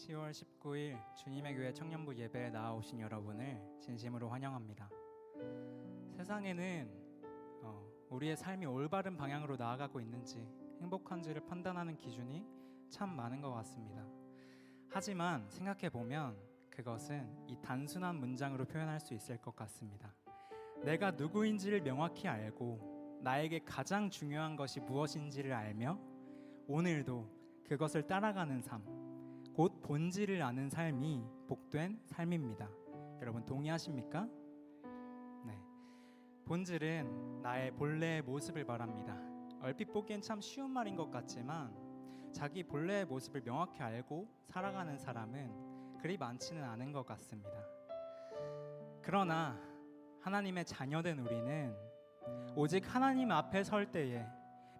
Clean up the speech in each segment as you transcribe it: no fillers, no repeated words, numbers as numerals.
10월 19일 주님의 교회 청년부 예배에 나와오신 여러분을 진심으로 환영합니다. 세상에는 우리의 삶이 올바른 방향으로 나아가고 있는지 행복한지를 판단하는 기준이 참 많은 것 같습니다. 하지만 생각해보면 그것은 이 단순한 문장으로 표현할 수 있을 것 같습니다. 내가 누구인지를 명확히 알고 나에게 가장 중요한 것이 무엇인지를 알며 오늘도 그것을 따라가는 삶, 곧 본질을 아는 삶이 복된 삶입니다. 여러분 동의하십니까? 네. 본질은 나의 본래의 모습을 말합니다. 얼핏 보기엔 참 쉬운 말인 것 같지만 자기 본래의 모습을 명확히 알고 살아가는 사람은 그리 많지는 않은 것 같습니다. 그러나 하나님의 자녀된 우리는 오직 하나님 앞에 설 때에,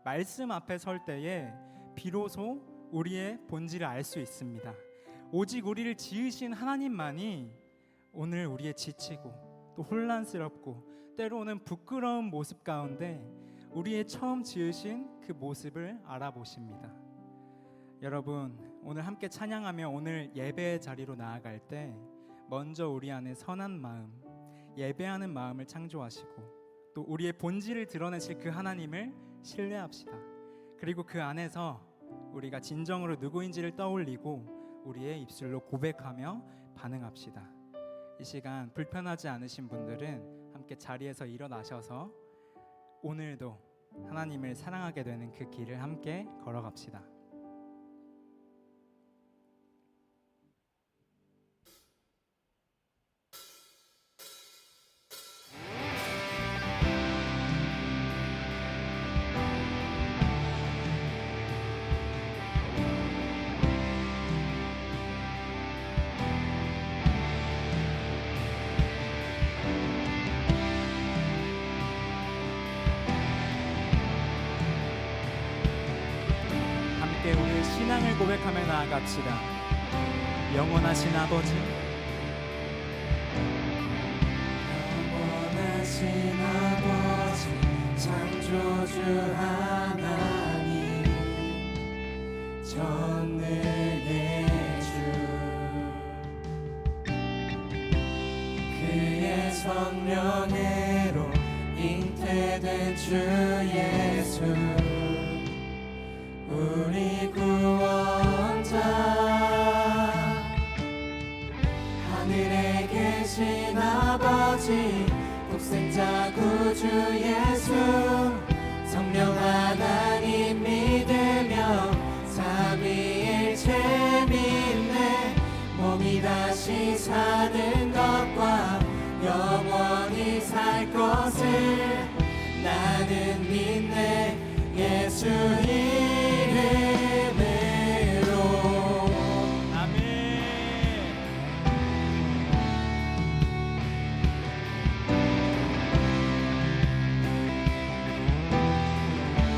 말씀 앞에 설 때에 비로소 우리의 본질을 알 수 있습니다. 오직 우리를 지으신 하나님만이 오늘 우리의 지치고 또 혼란스럽고 때로는 부끄러운 모습 가운데 우리의 처음 지으신 그 모습을 알아보십니다. 여러분, 오늘 함께 찬양하며 오늘 예배의 자리로 나아갈 때 먼저 우리 안에 선한 마음, 예배하는 마음을 창조하시고 또 우리의 본질을 드러내실 그 하나님을 신뢰합시다. 그리고 그 안에서 우리가 진정으로 누구인지를 떠올리고 우리의 입술로 고백하며 반응합시다. 이 시간 불편하지 않으신 분들은 함께 자리에서 일어나셔서 오늘도 하나님을 사랑하게 되는 그 길을 함께 걸어갑시다. 우리의 신앙을 고백하며 나아갑시다. 영원하신 아버지, 영원하신 아버지, 창조주 하나님, 전능의 주, 그의 성령으로 잉태된 주 예수, 우리 구원자, 하늘에 계신 아버지, 독생자 구주 예수, 성령 하나님 믿으며 삼위일체 믿네, 몸이 다시 사는 것과 영원히 살 것을 나는 믿네, 예수 이름으로. 아멘.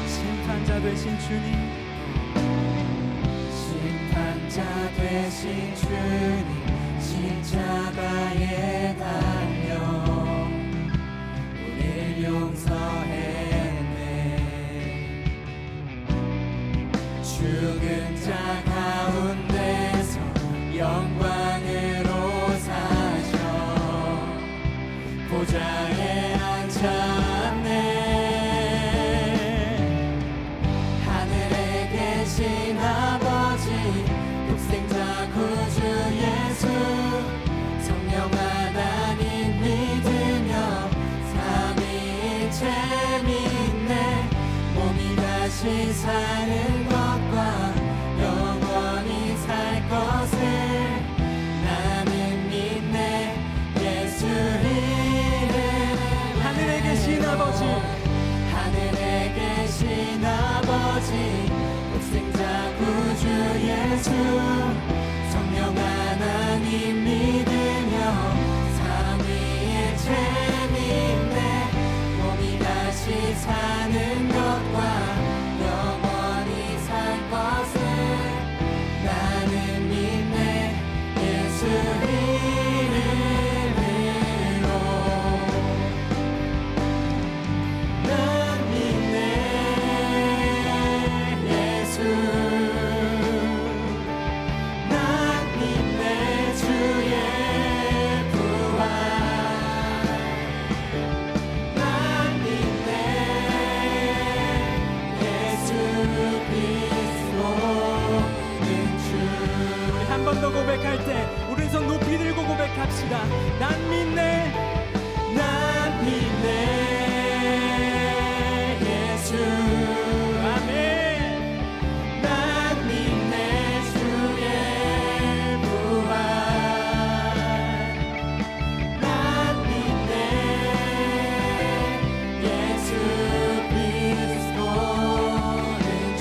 심판자 되신 주님, 심판자 되신 주님, 십자가에 달려 우릴 용서했네, 죽은 자 가운데서 영광으로 사셔 보좌에 앉았네, 하늘에 계신 아버지, 독생자 구주 예수, 성령 하나님 믿으며 삼위일체 믿네, 몸이 다시 사는 것과 영원히 살 것을 나는 믿네, 예수 이름. 하늘에 계신 아버지, 하늘에 계신 아버지, 독생자 구주 예수, 성령 하나님 믿으며 삼위일체 믿네, 몸이 다시 사는 것과 영원히 살 것을 나는 믿네, 예수 이름으로. 난 믿네, 예수, 난 난 믿네 난 믿네 예수 아멘 난 믿네 주의 부활 난 믿네 예수 그리스도는 주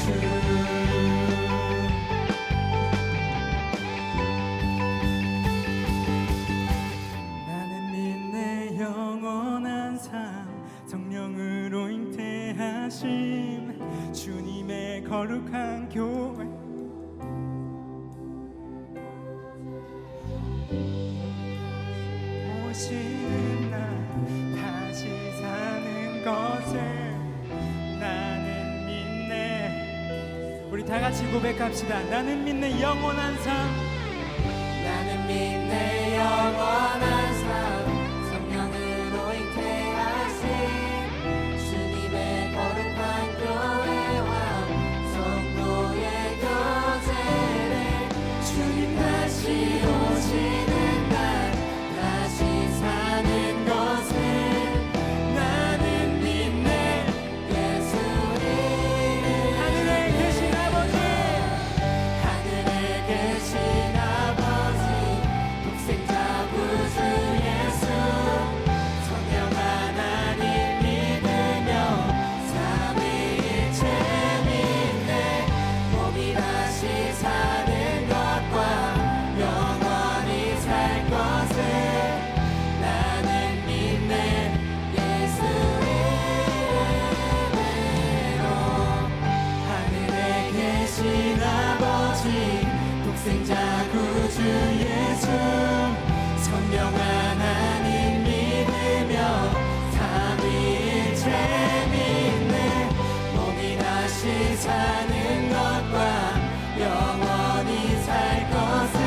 나는 믿네 영원한 삶 성령으로 잉태하심 주님의 거룩한 교회 오시는 날 다시 사는 것을 나는 믿네 우리 다 같이 고백합시다 나는 믿네 영원한 삶 나는 믿네 영원한 삶 성령으로 잉태하신 주님의 거룩한 교회와 성도의 교제를 주님 다시 오시는 날 다시 사는 것을 나는 믿네 예수 이름 하늘에 계신 아버지 하늘에 계신 아버지 독생자 구주 예수 성령 하나님 믿으며 삼위일체 믿네 몸이 다시 사는 것과 영원히 살 것을 나는 믿네 예수 이름으로 하늘에 계신 아버지 독생자 구주 예수 성령 하나님 믿으며 삼위일체 믿네 몸이 다시 사는 것과 영원히 살 것을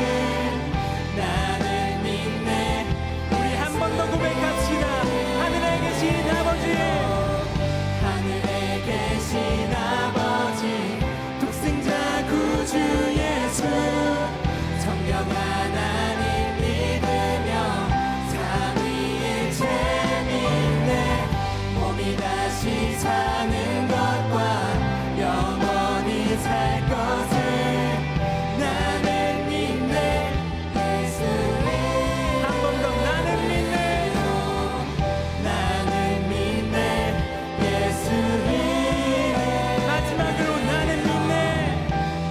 나는 믿네 우리 한 번 더 고백합시다 하늘에 계신 아버지 하늘에 계신 아버지 독생자 구주 예수 성령 하나님 믿으며 삼위일체 믿네 몸이 다시 사는 것과 영원히 살 것을 나는 믿네 예수 한 번 더 나는 믿네 나는 믿네 예수 이름 마지막으로 나는 믿네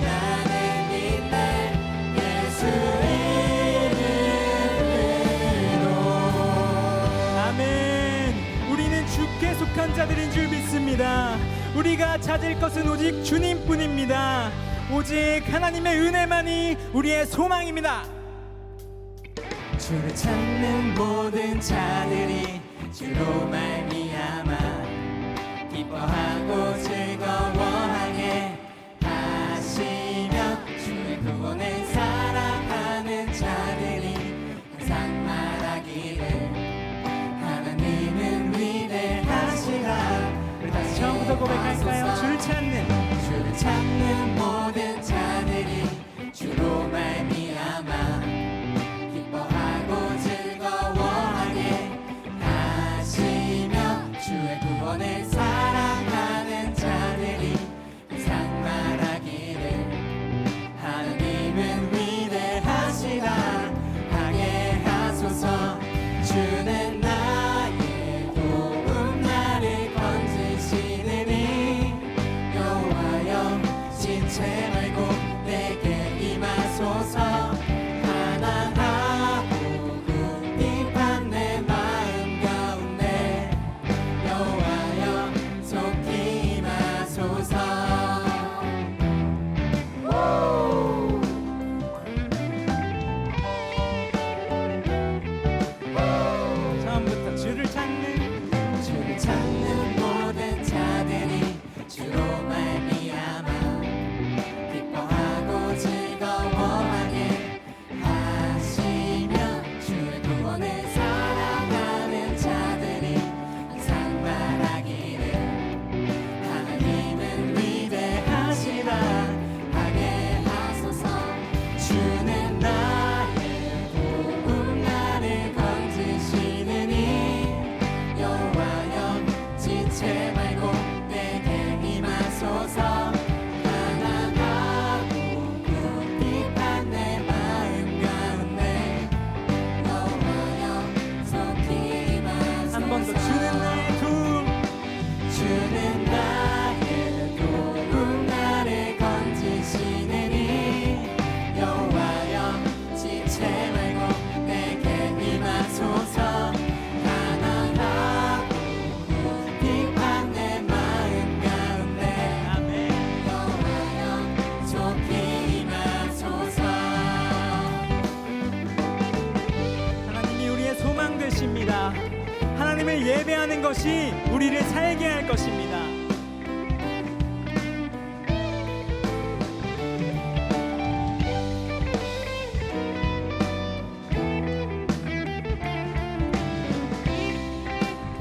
나는 믿네 예수 이름으로 아멘 우리는 주께 속한 자들인 줄 믿습니다 우리가 찾을 것은 오직 주님뿐입니다 오직 하나님의 은혜만이 우리의 소망입니다 주를 찾는 모든 자들이 주로 말미암아 기뻐하고 즐거워하게 하시며 주의 구원을 사랑하는 자들이 항상 말하기를 하나님은 위대하시다 우리 다시 처음부터 고백할까요? 주를 찾는 주를 찾는 모든 자들이 주로 말미암아 기뻐하고 즐거워하게 하시며 주의 구원을 사랑하는 자들이 항상 말하기를 하나님은 위대하시다 하게 하소서 주는 나의 도움 나를 건지시느니 여호와여 신체 말고 것이 우리를 살게 할 것입니다.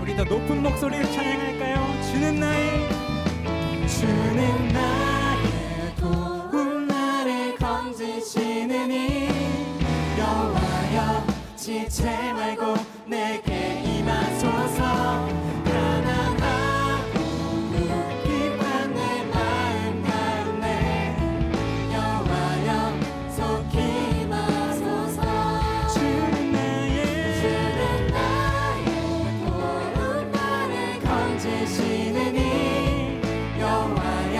우리 더 높은 목소리로 찬양할까요? 주는 나의 도움 나를 건지시는 이 여호와여 지체 말고 내게 임하소서. 가난하고 궁핍한 내 마음 가운데 여호와여 속히 임하소서. 주는 나의 도움 나를 건지시는 이 여호와여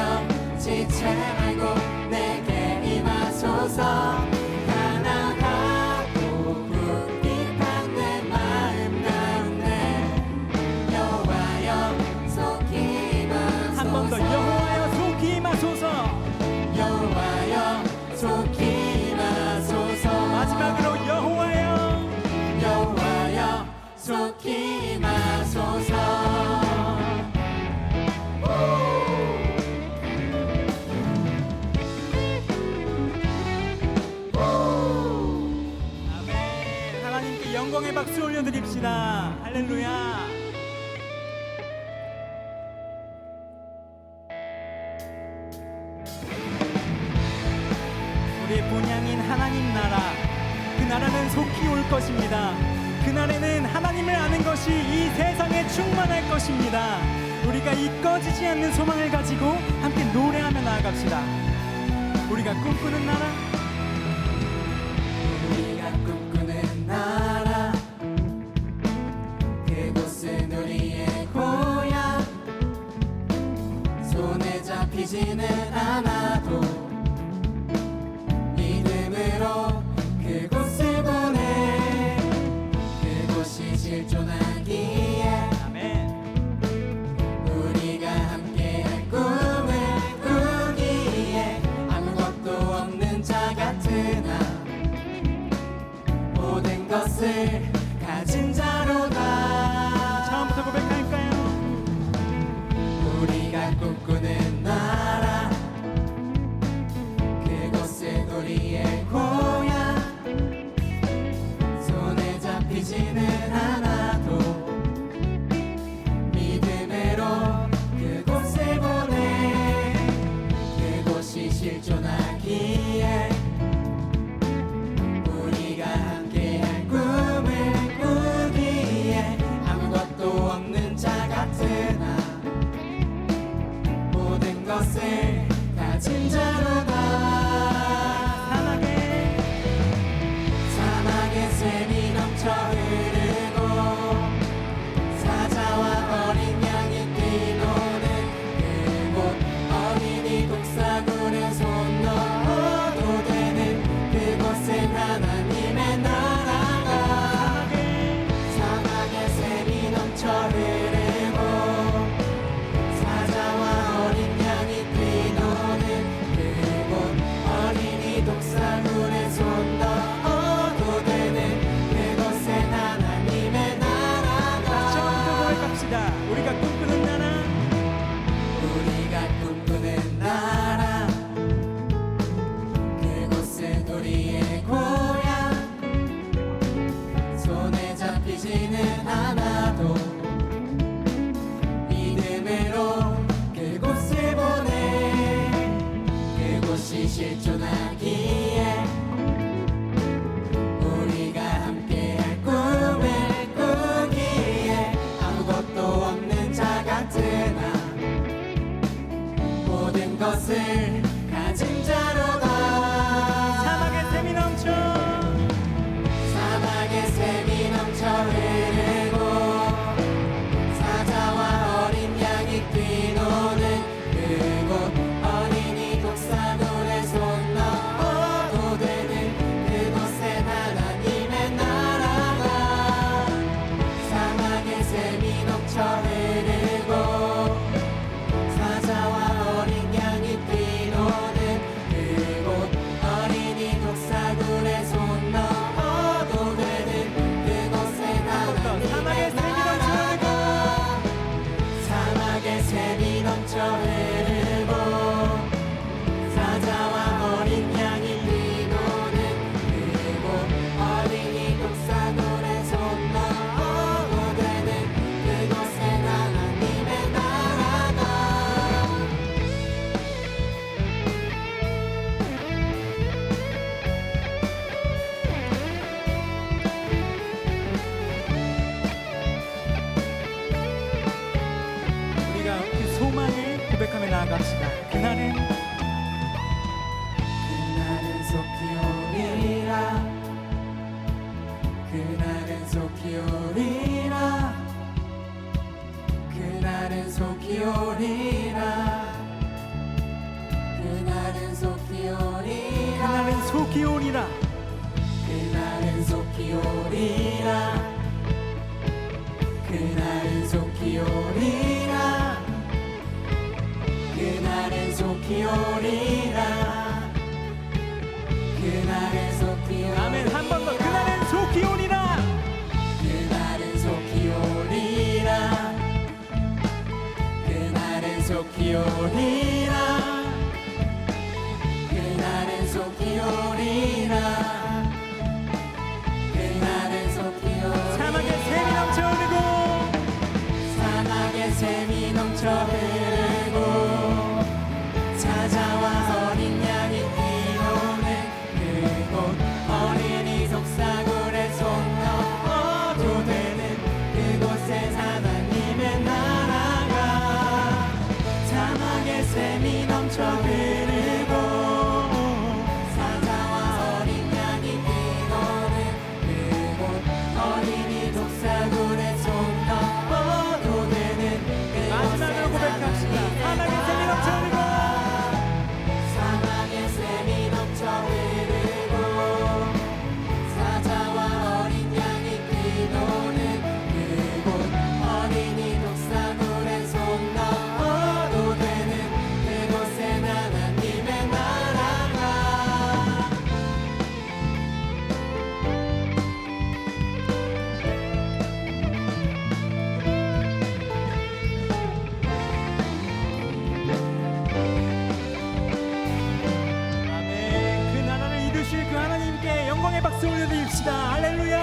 지체 말고 내게 임하소서. 마지막으로 여호와여 속히 임하소서. 아멘. 하나님께 영광의 박수 올려드립시다. 할렐루야. 우리의 본향인 하나님 나라, 그 나라는 속히 올 것입니다. 그날에는 하나님을 아는 것이 이 세상에 충만할 것입니다. 우리가 이 꺼지지 않는 소망을 가지고 함께 노래하며 나아갑시다. 우리가 꿈꾸는 나라, 우리가 꿈꾸는 나라, 그곳은 우리의 고향. 손에 잡히지는 않아도 믿음으로 그곳을 보내. 그곳이 실존하기에 아멘. 우리가 함께할 꿈을 꾸기에 아무것도 없는 자 같으나 모든 것을 가진 자로다. 처음부터 고백할까요? 우리가 꿈꾸는 나라, 그곳은 우리의 고향. 손에 잡히지는 않아도 믿음으로 그곳을 보내. 그곳이 실존하기에 우리가 함께할 꿈을 꾸기에 아무것도 없는 자 같으나 모든 것을 가진 자로다. 사막에 샘이 넘쳐 흐르고 사자와 어린 양이 뛰노는 그곳. 어린이 독사구를 손 넣어도 되는 그곳은 하나님의 나라다. 사막에 샘이 넘쳐 흐르고 사자와 어린 양이 뛰노는 그곳. 어린이 독사구를 손 넣어도 되는 그곳은 하나님의 나라다. 처음부터 고백합시다. 우리가 꿈꾸는 나라, 우리가 꿈꾸는 나라, 그곳은 우리의 고향. 손에 잡히지는 않아도 믿음으로 그곳을 보내. 그곳이 실존하기에 우리가 함께할 꿈을 꾸기에 아무것도 없는 자 같으나 모든 것을 가진 자로다. 사막에 샘이 넘쳐, 사막에 샘이 넘쳐 흐르고 사자와 어린 양이 뛰노는 그곳. 어린이 독사구를 손 넣어도 되는 그곳은 하나님의 나라다. 사막에 샘이 넘쳐 흐르고 사자와 어린 양이 뛰노는 나아갑시다. 그날은 속히 오리라. 그날은 속히 오리라. 그날은 속히 오리라. 그날은 속히 오리라. 그날은 속히 오리라. 그날은 속히 오리라. 그날은 속히 오리라. 그날은 속히 오리라. 그날은 속히 오리라. 아멘. 한 번 더. 그날은 속히 오리라. 그날은 속히 오리라. 그날은 속히 오리라. 그날은 속히 오리라. 그날은 속히 오리라. 사막에 샘이 넘쳐 흐르고 사막에 샘이 넘쳐 흐르고 찾아와 어린 양이 뛰노는 그곳 어린이 속사골에 손 넣어도 되는 그곳에 하나님의 나라가 사막에 샘이 넘쳐 흐르고 찾아와 어린 양이 뛰노는 그곳 어린이 속사골에 손 넣어도 되는 마지막으로 고백합시다. 사막에 샘이 넘쳐 흐르고 사막에 샘이 넘쳐 흐르고 사자와 어린 양이 뛰노는 그곳 어린이 독사물에 손 넣어도 되는 그곳엔 하나님의 나라가 아멘. 그 나라를 이루실 그 하나님께 영광의 박수 올려드립시다. 할렐루야.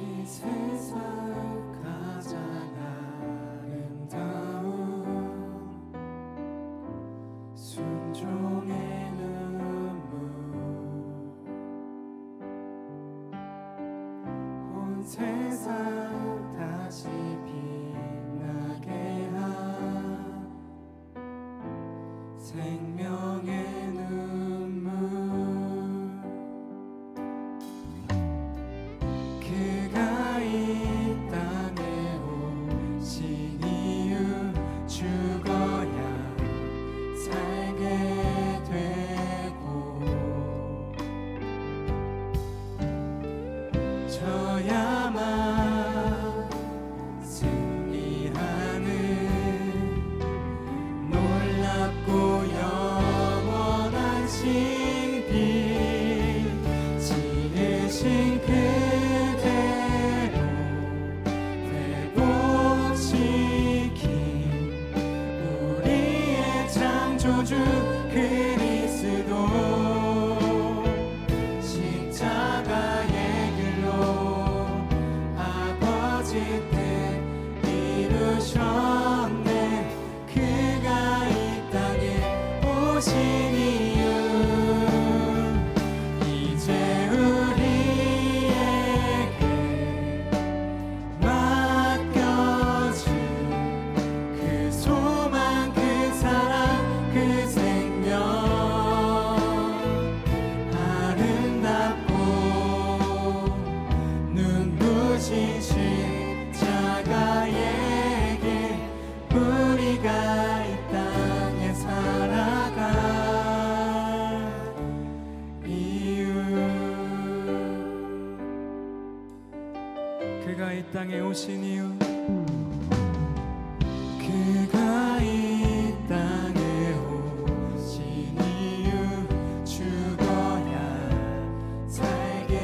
이 세상 가장 아름다운 순종의 눈물 온 세상 다시 빛나게 한 생명의 눈물 그가 이 땅에 오신 이유 죽어야 살게 되고 져야만 승리하는 놀랍고 영원한 신비 지으신 그대로 회복시킨 우리의 창조주 그리스도 십자가의 길로 아버지 뜻 이루셨네 그가 이 땅에 오신 이유 이제 우리에게 맡겨진 그 소망 그 사랑 그 생명 아름답고 눈부신 십자가에게 우리가 이 땅에 살아갈 이유 그가 이 땅에 오신 이유 그가 이 땅에 오신 이유 죽어야 살게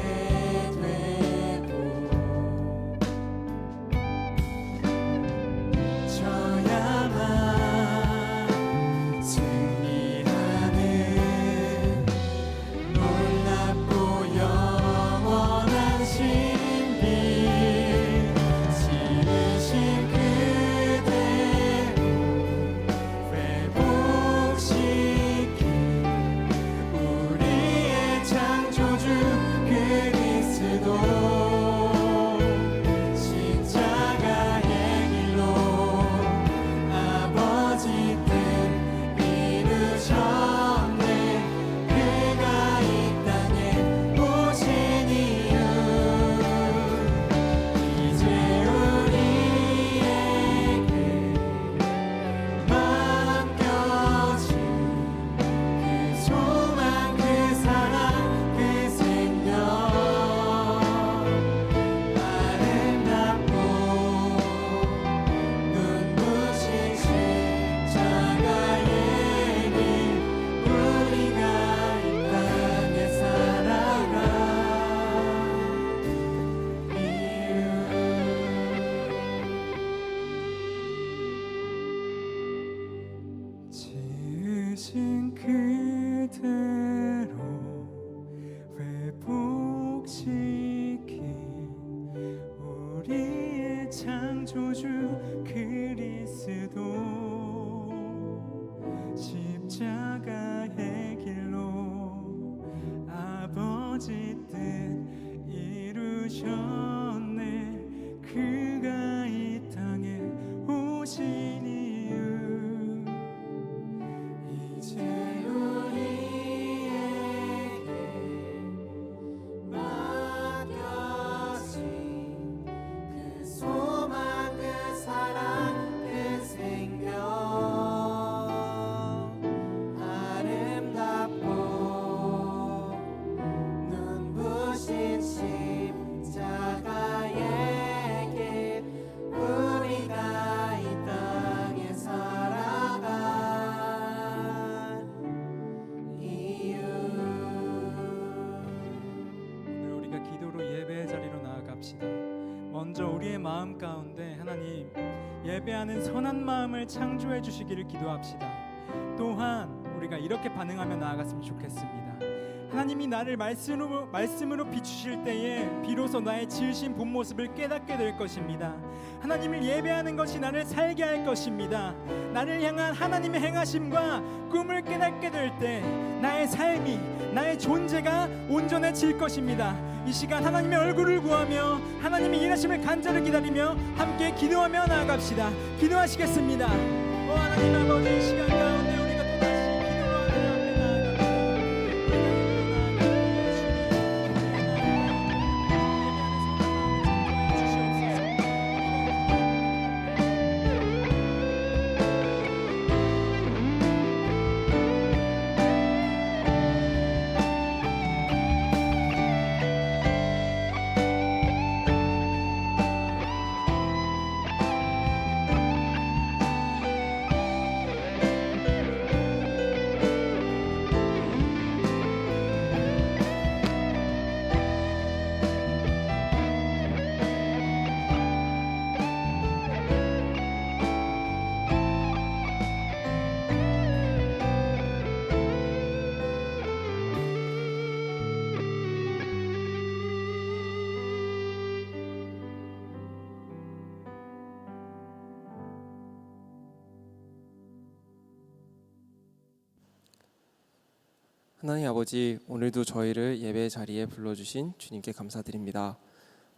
되고 져야만 승리하는 놀랍고 영원한 오셨네. 그가 이 땅에 오신 이유 이제 우리에게 맡겨진 그 소망 그 사랑 그 생명 아름답고 눈부신 십자가의 길 우리가 이 땅에 살아간 이유 오늘 우리가 기도로 예배의 자리로 나아갑시다. 먼저 우리의 마음 가운데 하나님 예배하는 선한 마음을 창조해 주시기를 기도합시다. 또한 우리가 이렇게 반응하며 나아갔으면 좋겠습니다. 하나님이 나를 말씀으로 비추실 때에 비로소 나의 지으신 본 모습을 깨닫게 될 것입니다. 하나님을 예배하는 것이 나를 살게 할 것입니다. 나를 향한 하나님의 행하심과 꿈을 깨닫게 될 때 나의 삶이 나의 존재가 온전해질 것입니다. 이 시간 하나님의 얼굴을 구하며 하나님의 일하심을 간절히 기다리며 함께 기도하며 나아갑시다. 기도하시겠습니다. 하나님 아버지, 이 시간 가운데 우리가 또다시 기도로 하나님 앞에 나아갑니다. 하나님 아버지, 오늘도 저희를 예배 자리에 불러주신 주님께 감사드립니다.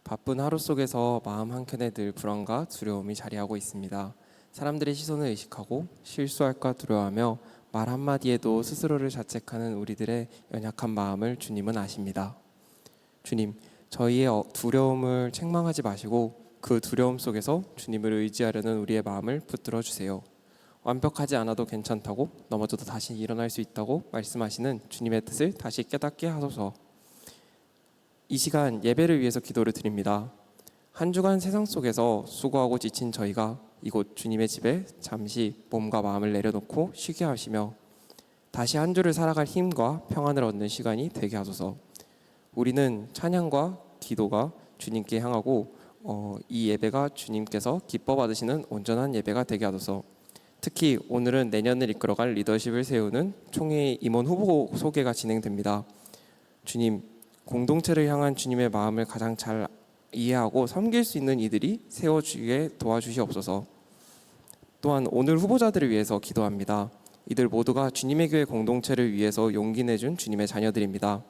바쁜 하루 속에서 마음 한켠에 늘 불안과 두려움이 자리하고 있습니다. 사람들의 시선을 의식하고 실수할까 두려워하며 말 한마디에도 스스로를 자책하는 우리들의 연약한 마음을 주님은 아십니다. 주님, 저희의 두려움을 책망하지 마시고 그 두려움 속에서 주님을 의지하려는 우리의 마음을 붙들어 주세요. 완벽하지 않아도 괜찮다고, 넘어져도 다시 일어날 수 있다고 말씀하시는 주님의 뜻을 다시 깨닫게 하소서. 이 시간 예배를 위해서 기도를 드립니다. 한 주간 세상 속에서 수고하고 지친 저희가 이곳 주님의 집에 잠시 몸과 마음을 내려놓고 쉬게 하시며 다시 한 주를 살아갈 힘과 평안을 얻는 시간이 되게 하소서. 우리는 찬양과 기도가 주님께 향하고 이 예배가 주님께서 기뻐 받으시는 온전한 예배가 되게 하소서. 특히 오늘은 내년을 이끌어갈 리더십을 세우는 총회 임원 후보 소개가 진행됩니다. 주님, 공동체를 향한 주님의 마음을 가장 잘 이해하고 섬길 수 있는 이들이 세워주게 도와주시옵소서. 또한 오늘 후보자들을 위해서 기도합니다. 이들 모두가 주님의 교회 공동체를 위해서 용기 내준 주님의 자녀들입니다.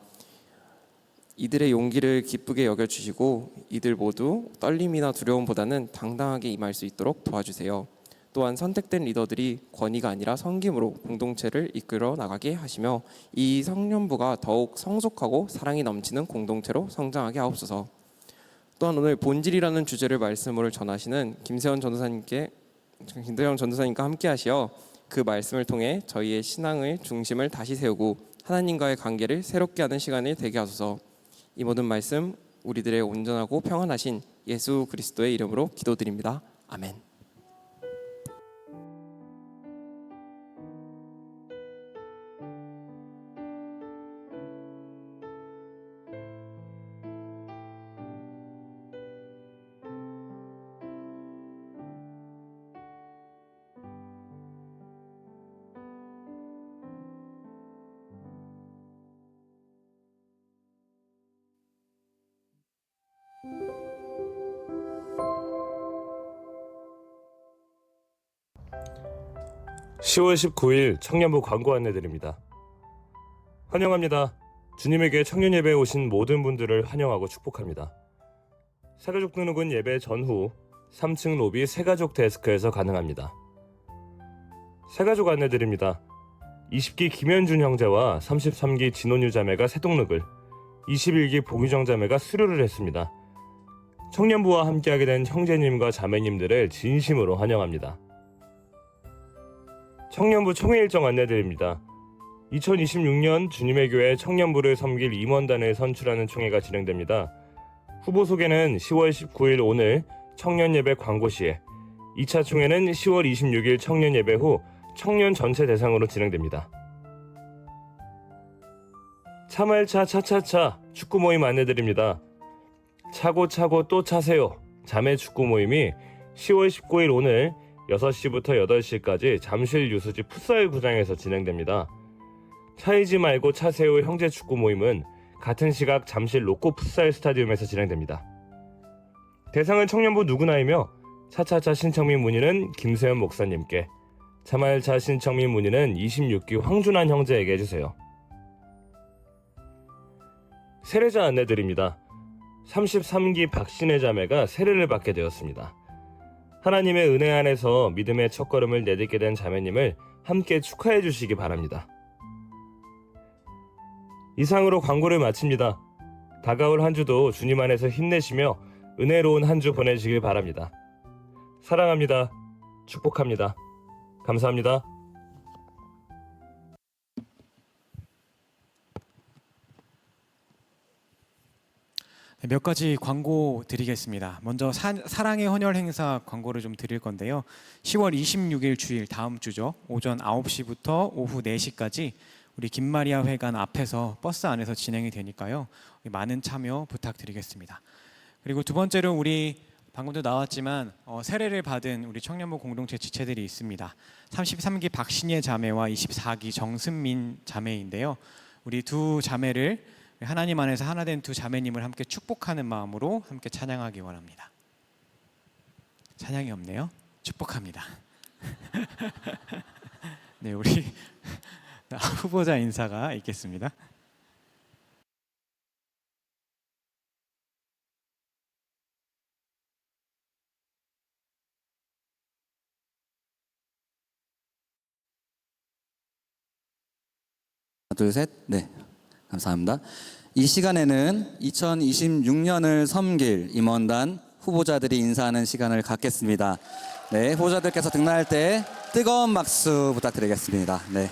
이들의 용기를 기쁘게 여겨주시고 이들 모두 떨림이나 두려움보다는 당당하게 임할 수 있도록 도와주세요. 또한 선택된 리더들이 권위가 아니라 섬김으로 공동체를 이끌어 나가게 하시며 이 청년부가 더욱 성숙하고 사랑이 넘치는 공동체로 성장하게 하옵소서. 또한 오늘 본질이라는 주제를 말씀으로 전하시는 김세원 전도사님과 함께 하시어 그 말씀을 통해 저희의 신앙의 중심을 다시 세우고 하나님과의 관계를 새롭게 하는 시간이 되게 하소서. 이 모든 말씀 우리들의 온전하고 평안하신 예수 그리스도의 이름으로 기도드립니다. 아멘. (10월 19일) 청년부 광고 안내드립니다. 환영합니다. 주님의 교회 청년 예배에 오신 모든 분들을 환영하고 축복합니다. 새가족 등록은 예배 전후 3층 로비 새가족 데스크에서 가능합니다. 새가족 안내드립니다. 20기 김현준 형제와 33기 진원유 자매가 새등록을, 21기 보기정 자매가 수료를 했습니다. 청년부와 함께하게 된 형제님과 자매님들을 진심으로 환영합니다. 청년부 총회 일정 안내드립니다. 2026년 주님의 교회 청년부를 섬길 임원단을 선출하는 총회가 진행됩니다. 후보 소개는 10월 19일 오늘 청년예배 광고시에, 2차 총회는 10월 26일 청년예배 후 청년 전체 대상으로 진행됩니다. 참알차 차차차 축구 모임 안내드립니다. 차고 차고 또 차세요 자매 축구 모임이 10월 19일 오늘 6시부터 8시까지 잠실 유수지 풋살 구장에서 진행됩니다. 차이지 말고 차세요 형제 축구 모임은 같은 시각 잠실 로코 풋살 스타디움에서 진행됩니다. 대상은 청년부 누구나이며 차차차 신청 및 문의는 김세현 목사님께, 참알차 신청 및 문의는 26기 황준환 형제에게 해주세요. 세례자 안내드립니다. 33기 박신혜 자매가 세례를 받게 되었습니다. 하나님의 은혜 안에서 믿음의 첫걸음을 내딛게 된 자매님을 함께 축하해 주시기 바랍니다. 이상으로 광고를 마칩니다. 다가올 한 주도 주님 안에서 힘내시며 은혜로운 한 주 보내시길 바랍니다. 사랑합니다. 축복합니다. 감사합니다. 몇 가지 광고 드리겠습니다. 먼저 사랑의 헌혈 행사 광고를 좀 드릴 건데요. 10월 26일 주일 다음 주죠. 오전 9시부터 오후 4시까지 우리 김마리아 회관 앞에서 버스 안에서 진행이 되니까요. 많은 참여 부탁드리겠습니다. 그리고 두 번째로 우리 방금도 나왔지만 세례를 받은 우리 청년부 공동체 지체들이 있습니다. 33기 박신예 자매와 24기 정승민 자매인데요. 우리 두 자매를 하나님 안에서 하나 된 두 자매님을 함께 축복하는 마음으로 함께 찬양하기 원합니다. 찬양이 없네요. 축복합니다. 네, 우리 후보자 인사가 있겠습니다. 하나, 둘, 셋. 네, 감사합니다. 이 시간에는 2026년을 섬길 임원단 후보자들이 인사하는 시간을 갖겠습니다. 네, 후보자들께서 등단할 때 뜨거운 박수 부탁드리겠습니다. 네.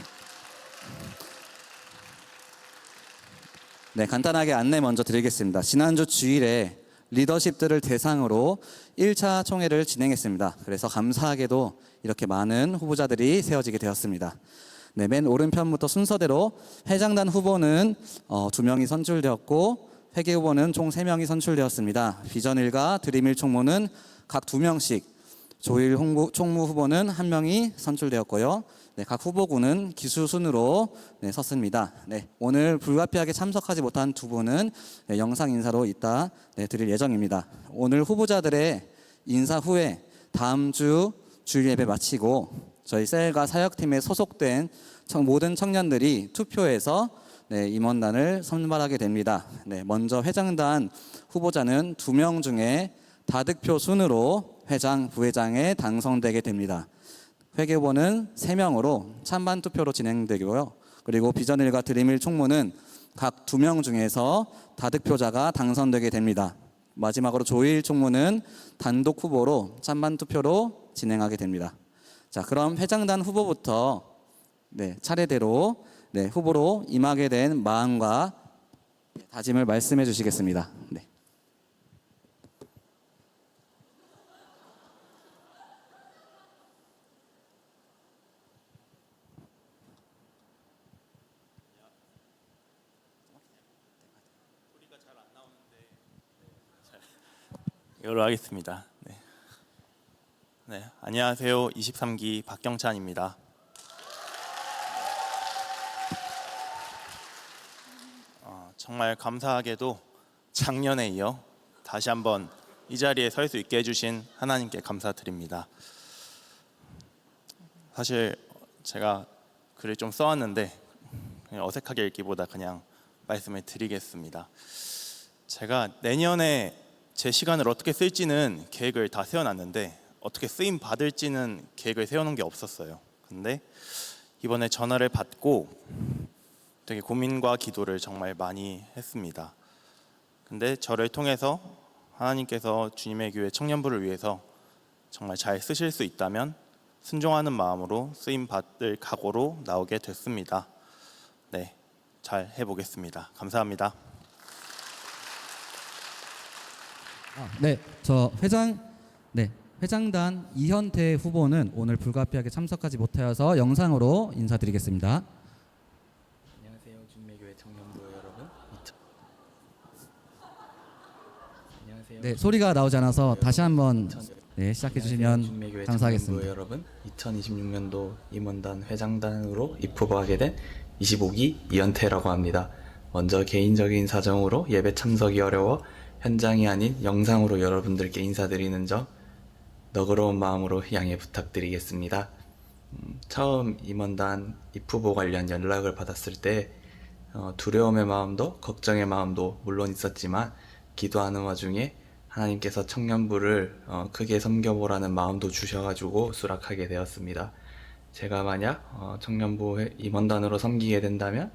네, 간단하게 안내 먼저 드리겠습니다. 지난주 주일에 리더십들을 대상으로 1차 총회를 진행했습니다. 그래서 감사하게도 이렇게 많은 후보자들이 세워지게 되었습니다. 네, 맨 오른편부터 순서대로 회장단 후보는 2명이 선출되었고 회계 후보는 총 3명이 선출되었습니다. 비전일과 드림일 총무는 각 2명씩, 조일 총무 후보는 1명이 선출되었고요. 네, 각 후보군은 기수 순으로 섰습니다. 네, 오늘 불가피하게 참석하지 못한 두 분은 영상 인사로 이따 드릴 예정입니다. 오늘 후보자들의 인사 후에 다음 주 주일 예배 마치고 저희 셀과 사역팀에 소속된 모든 청년들이 투표해서 임원단을 선발하게 됩니다. 네, 먼저 회장단 후보자는 2명 중에 다득표 순으로 회장, 부회장에 당선되게 됩니다. 회계 후보는 3명으로 찬반 투표로 진행되고요. 그리고 비전일과 드림일 총무는 각 2명 중에서 다득표자가 당선되게 됩니다. 마지막으로 조일 총무는 단독 후보로 찬반 투표로 진행하게 됩니다. 자, 그럼 회장단 후보부터 차례대로 후보로 임하게 된 마음과 다짐을 말씀해 주시겠습니다. 네. 이걸로 하겠습니다. 네, 안녕하세요. 23기 박경찬입니다. 정말 감사하게도 작년에 이어 다시 한번 이 자리에 설 수 있게 해주신 하나님께 감사드립니다. 사실 제가 글을 좀 써왔는데 그냥 어색하게 읽기보다 그냥 말씀을 드리겠습니다. 제가 내년에 제 시간을 어떻게 쓸지는 계획을 다 세워놨는데 어떻게 쓰임 받을지는 계획을 세워놓은 게 없었어요. 근데 이번에 전화를 받고 되게 고민과 기도를 정말 많이 했습니다. 근데 저를 통해서 하나님께서 주님의 교회 청년부를 위해서 정말 잘 쓰실 수 있다면 순종하는 마음으로 쓰임 받을 각오로 나오게 됐습니다. 네, 잘 해보겠습니다. 감사합니다. 저 회장단 이현태 후보는 오늘 불가피하게 참석하지 못하여서 영상으로 인사드리겠습니다. 안녕하세요, 주님의 교회 청년부 여러분. 안녕하세요. 네, 소리가 나오지 않아서 다시 한번 시작해 주시면 주님의 교회 감사하겠습니다. 청년부 여러분, 2026년도 임원단 회장단으로 입후보하게 된 25기 이현태라고 합니다. 먼저 개인적인 사정으로 예배 참석이 어려워 현장이 아닌 영상으로 여러분들께 인사드리는 점 너그러운 마음으로 양해 부탁드리겠습니다. 처음 임원단 입후보 관련 연락을 받았을 때 두려움의 마음도 걱정의 마음도 물론 있었지만 기도하는 와중에 하나님께서 청년부를 크게 섬겨보라는 마음도 주셔가지고 수락하게 되었습니다. 제가 만약 청년부 임원단으로 섬기게 된다면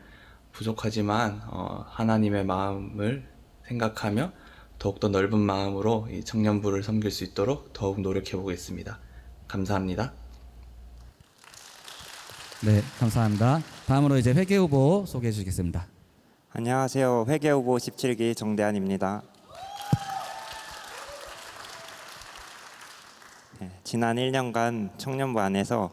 부족하지만 하나님의 마음을 생각하며 더욱더 넓은 마음으로 이 청년부를 섬길 수 있도록 더욱 노력해 보겠습니다. 감사합니다. 네, 감사합니다. 다음으로 이제 회계 후보 소개해 주시겠습니다. 안녕하세요. 회계 후보 17기 정대한입니다. 지난 1년간 청년부 안에서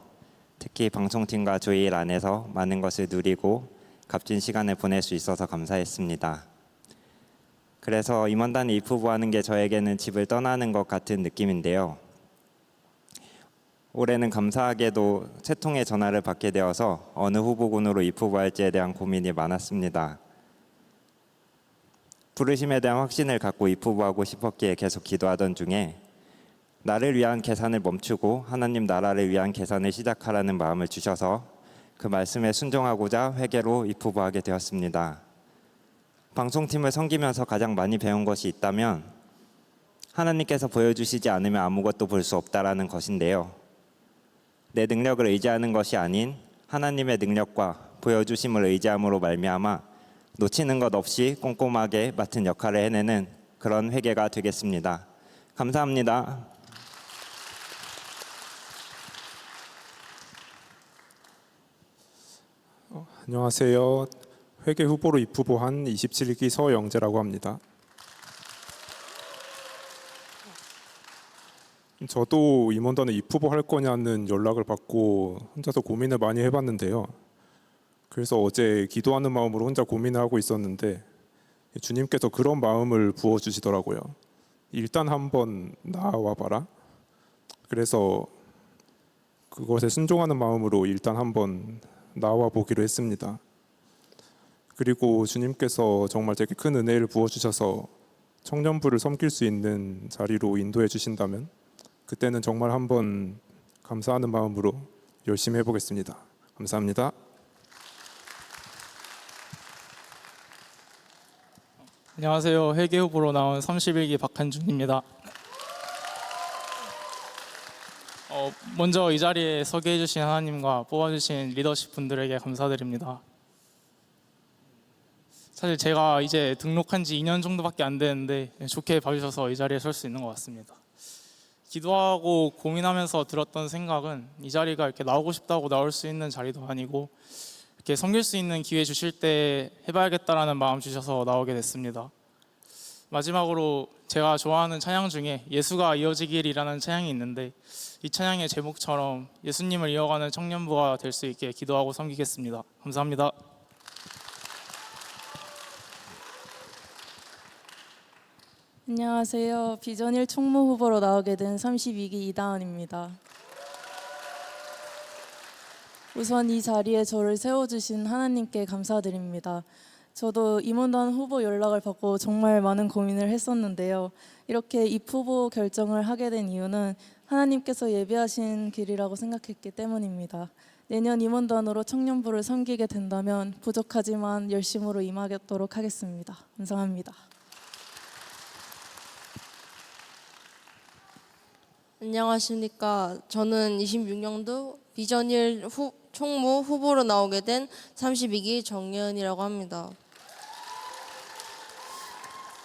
특히 방송팀과 조일 안에서 많은 것을 누리고 값진 시간을 보낼 수 있어서 감사했습니다. 그래서 임원단에 입후보하는 게 저에게는 집을 떠나는 것 같은 느낌인데요. 올해는 감사하게도 세 통의 전화를 받게 되어서 어느 후보군으로 입후보할지에 대한 고민이 많았습니다. 부르심에 대한 확신을 갖고 입후보하고 싶었기에 계속 기도하던 중에 나를 위한 계산을 멈추고 하나님 나라를 위한 계산을 시작하라는 마음을 주셔서 그 말씀에 순종하고자 회계로 입후보하게 되었습니다. 방송팀을 섬기면서 가장 많이 배운 것이 있다면 하나님께서 보여주시지 않으면 아무것도 볼 수 없다라는 것인데요. 내 능력을 의지하는 것이 아닌 하나님의 능력과 보여주심을 의지함으로 말미암아 놓치는 것 없이 꼼꼼하게 맡은 역할을 해내는 그런 회계가 되겠습니다. 감사합니다. 안녕하세요. 회계 후보로 입후보한 27기 서영재라고 합니다. 저도 임원단에 입후보할 거냐는 연락을 받고 혼자서 고민을 많이 해봤는데요. 그래서 어제 기도하는 마음으로 혼자 고민을 하고 있었는데 주님께서 그런 마음을 부어주시더라고요. 일단 한번 나와 봐라. 그래서 그것에 순종하는 마음으로 일단 한번 나와 보기로 했습니다. 그리고 주님께서 정말 되게 큰 은혜를 부어주셔서 청년부를 섬길 수 있는 자리로 인도해 주신다면 그때는 정말 한번 감사하는 마음으로 열심히 해보겠습니다. 감사합니다. 안녕하세요. 회계 후보로 나온 31기 박한준입니다. 먼저 이 자리에 서게 해주신 하나님과 뽑아주신 리더십 분들에게 감사드립니다. 사실 제가 이제 등록한 지 2년 정도밖에 안 되는데 좋게 봐주셔서 이 자리에 설 수 있는 것 같습니다. 기도하고 고민하면서 들었던 생각은 이 자리가 이렇게 나오고 싶다고 나올 수 있는 자리도 아니고 이렇게 섬길 수 있는 기회 주실 때 해봐야겠다라는 마음 주셔서 나오게 됐습니다. 마지막으로 제가 좋아하는 찬양 중에 예수가 이어지길이라는 찬양이 있는데 이 찬양의 제목처럼 예수님을 이어가는 청년부가 될 수 있게 기도하고 섬기겠습니다. 감사합니다. 안녕하세요. 비전 1 총무 후보로 나오게 된 32기 이다은입니다. 우선 이 자리에 저를 세워주신 하나님께 감사드립니다. 저도 임원단 후보 연락을 받고 정말 많은 고민을 했었는데요. 이렇게 입후보 결정을 하게 된 이유는 하나님께서 예비하신 길이라고 생각했기 때문입니다. 내년 임원단으로 청년부를 섬기게 된다면 부족하지만 열심으로 임하도록 하겠습니다. 감사합니다. 안녕하십니까. 저는 26년도 비전 1 총무 후보로 나오게 된 32기 정예은이라고 합니다.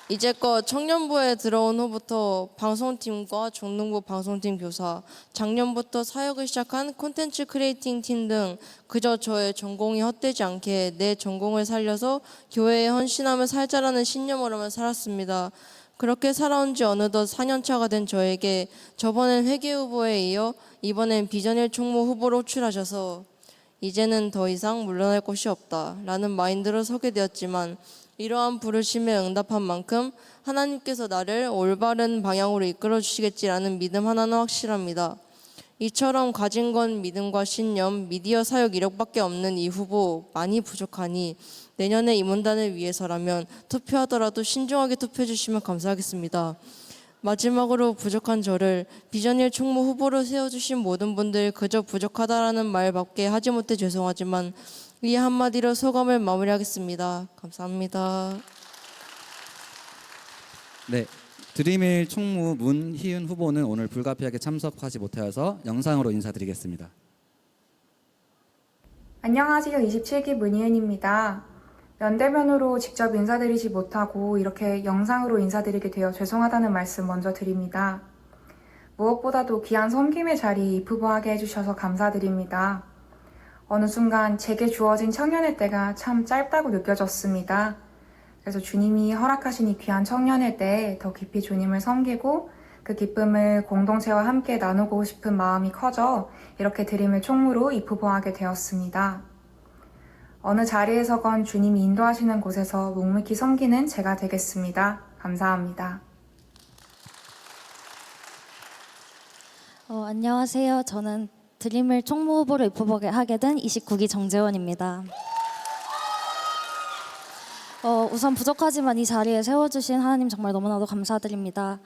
이제껏 청년부에 들어온 후부터 방송팀과 중등부 방송팀 교사, 작년부터 사역을 시작한 콘텐츠 크리에이팅 팀 등 그저 저의 전공이 헛되지 않게 내 전공을 살려서 교회에 헌신하며 살자라는 신념으로만 살았습니다. 그렇게 살아온 지 어느덧 4년차가 된 저에게 저번엔 회계 후보에 이어 이번엔 비전 1 총무 후보로 호출하셔서 이제는 더 이상 물러날 곳이 없다라는 마인드로 서게 되었지만 이러한 부르심에 응답한 만큼 하나님께서 나를 올바른 방향으로 이끌어 주시겠지라는 믿음 하나는 확실합니다. 이처럼 가진 건 믿음과 신념, 미디어 사역 이력밖에 없는 이 후보 많이 부족하니 내년에 임원단을 위해서라면 투표하더라도 신중하게 투표해 주시면 감사하겠습니다. 마지막으로 부족한 저를 비전 1 총무 후보로 세워주신 모든 분들 그저 부족하다라는 말밖에 하지 못해 죄송하지만 이 한마디로 소감을 마무리하겠습니다. 감사합니다. 네, 드림일 총무 문희은 후보는 오늘 불가피하게 참석하지 못하여서 영상으로 인사드리겠습니다. 안녕하세요. 27기 문희은입니다. 면대면으로 직접 인사드리지 못하고 이렇게 영상으로 인사드리게 되어 죄송하다는 말씀 먼저 드립니다. 무엇보다도 귀한 섬김의 자리 입후보하게 해주셔서 감사드립니다. 어느 순간 제게 주어진 청년의 때가 참 짧다고 느껴졌습니다. 그래서 주님이 허락하신 이 귀한 청년의 때에 더 깊이 주님을 섬기고 그 기쁨을 공동체와 함께 나누고 싶은 마음이 커져 이렇게 드림을 총무로 입후보하게 되었습니다. 어느 자리에서건 주님이 인도하시는 곳에서 묵묵히 섬기는 제가 되겠습니다. 감사합니다. 안녕하세요. 저는 드림을 총무 후보로 입후보하게 된 29기 정재원입니다. 우선 부족하지만 이 자리에 세워주신 하나님 정말 너무나도 감사드립니다.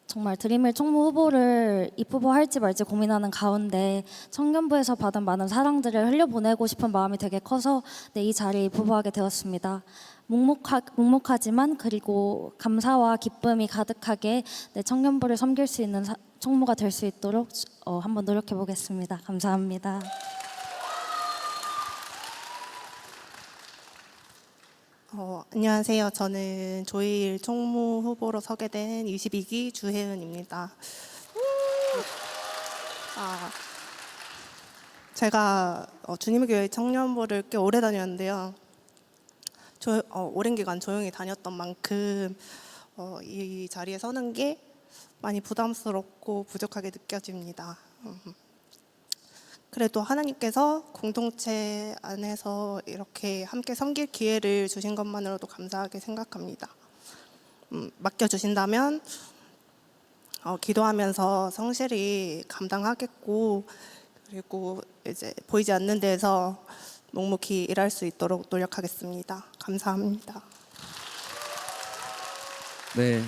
정말 드림일 총무 후보를 입후보할지 말지 고민하는 가운데 청년부에서 받은 많은 사랑들을 흘려보내고 싶은 마음이 되게 커서 이 자리에 입후보하게 되었습니다. 묵묵하지만 그리고 감사와 기쁨이 가득하게 청년부를 섬길 수 있는 총무가 될 수 있도록 한번 노력해 보겠습니다. 감사합니다. 안녕하세요. 저는 조일 총무 후보로 서게 된 22기 주혜은입니다. 제가 주님의 교회 청년부를 꽤 오래 다녔는데요. 오랜 기간 조용히 다녔던 만큼 이 자리에 서는 게 많이 부담스럽고 부족하게 느껴집니다. 그래도 하나님께서 공동체 안에서 이렇게 함께 섬길 기회를 주신 것만으로도 감사하게 생각합니다. 맡겨주신다면 기도하면서 성실히 감당하겠고 그리고 이제 보이지 않는 데에서 묵묵히 일할 수 있도록 노력하겠습니다. 감사합니다. 네,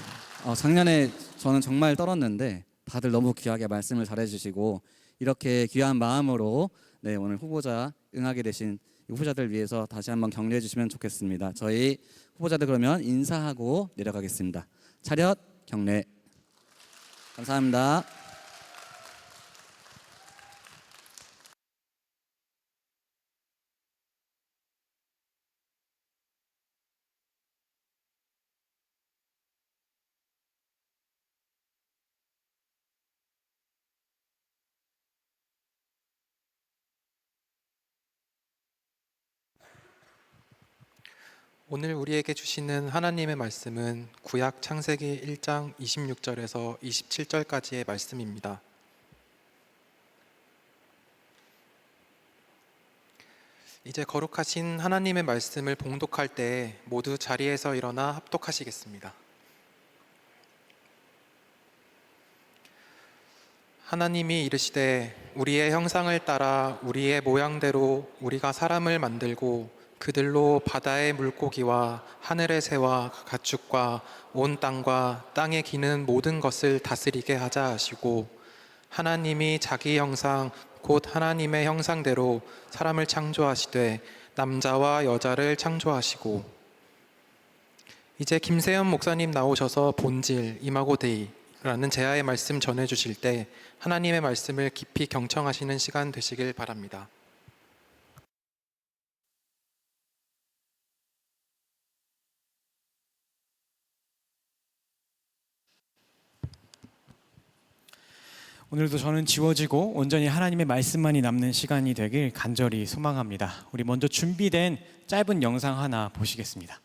작년에 저는 정말 떨었는데 다들 너무 귀하게 말씀을 잘해주시고 이렇게 귀한 마음으로 오늘 후보자 응하게 되신 후보자들 위해서 다시 한번 격려해 주시면 좋겠습니다. 저희 후보자들 그러면 인사하고 내려가겠습니다. 차렷 경례. 감사합니다. 오늘 우리에게 주시는 하나님의 말씀은 구약 창세기 1장 26절에서 27절까지의 말씀입니다. 이제 거룩하신 하나님의 말씀을 봉독할 때 모두 자리에서 일어나 합독하시겠습니다. 하나님이 이르시되 우리의 형상을 따라 우리의 모양대로 우리가 사람을 만들고 그들로 바다의 물고기와 하늘의 새와 가축과 온 땅과 땅에 기는 모든 것을 다스리게 하자 하시고 하나님이 자기 형상 곧 하나님의 형상대로 사람을 창조하시되 남자와 여자를 창조하시고 이제 김세현 목사님 나오셔서 본질 이마고 데이 라는 제아의 말씀 전해주실 때 하나님의 말씀을 깊이 경청하시는 시간 되시길 바랍니다. 오늘도 저는 지워지고 온전히 하나님의 말씀만이 남는 시간이 되길 간절히 소망합니다. 우리 먼저 준비된 짧은 영상 하나 보시겠습니다.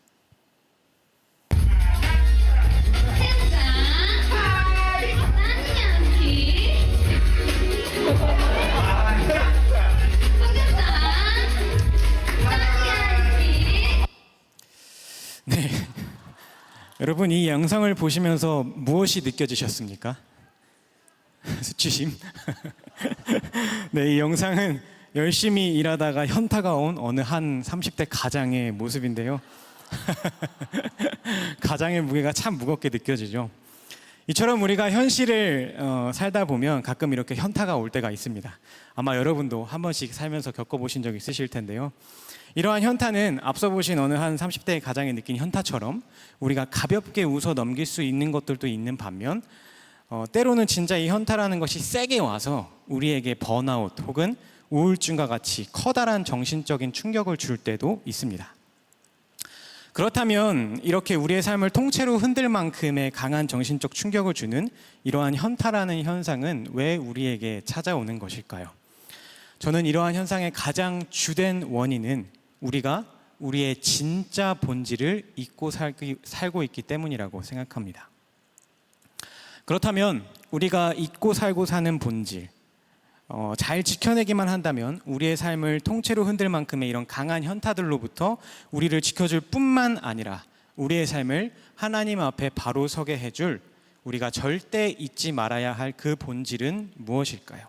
네, 여러분 이 영상을 보시면서 무엇이 느껴지셨습니까? 수치심. 네, 이 영상은 열심히 일하다가 현타가 온 어느 한 30대 가장의 모습인데요. 가장의 무게가 참 무겁게 느껴지죠. 이처럼 우리가 현실을 살다 보면 가끔 이렇게 현타가 올 때가 있습니다. 아마 여러분도 한 번씩 살면서 겪어보신 적 있으실 텐데요. 이러한 현타는 앞서 보신 어느 한 30대 가장이 느낀 현타처럼 우리가 가볍게 웃어 넘길 수 있는 것들도 있는 반면 때로는 진짜 이 현타라는 것이 세게 와서 우리에게 번아웃 혹은 우울증과 같이 커다란 정신적인 충격을 줄 때도 있습니다. 그렇다면 이렇게 우리의 삶을 통째로 흔들 만큼의 강한 정신적 충격을 주는 이러한 현타라는 현상은 왜 우리에게 찾아오는 것일까요? 저는 이러한 현상의 가장 주된 원인은 우리가 우리의 진짜 본질을 잊고 살고 있기 때문이라고 생각합니다. 그렇다면 우리가 잊고 살고 사는 본질, 잘 지켜내기만 한다면 우리의 삶을 통째로 흔들 만큼의 이런 강한 현타들로부터 우리를 지켜줄 뿐만 아니라 우리의 삶을 하나님 앞에 바로 서게 해줄 우리가 절대 잊지 말아야 할 그 본질은 무엇일까요?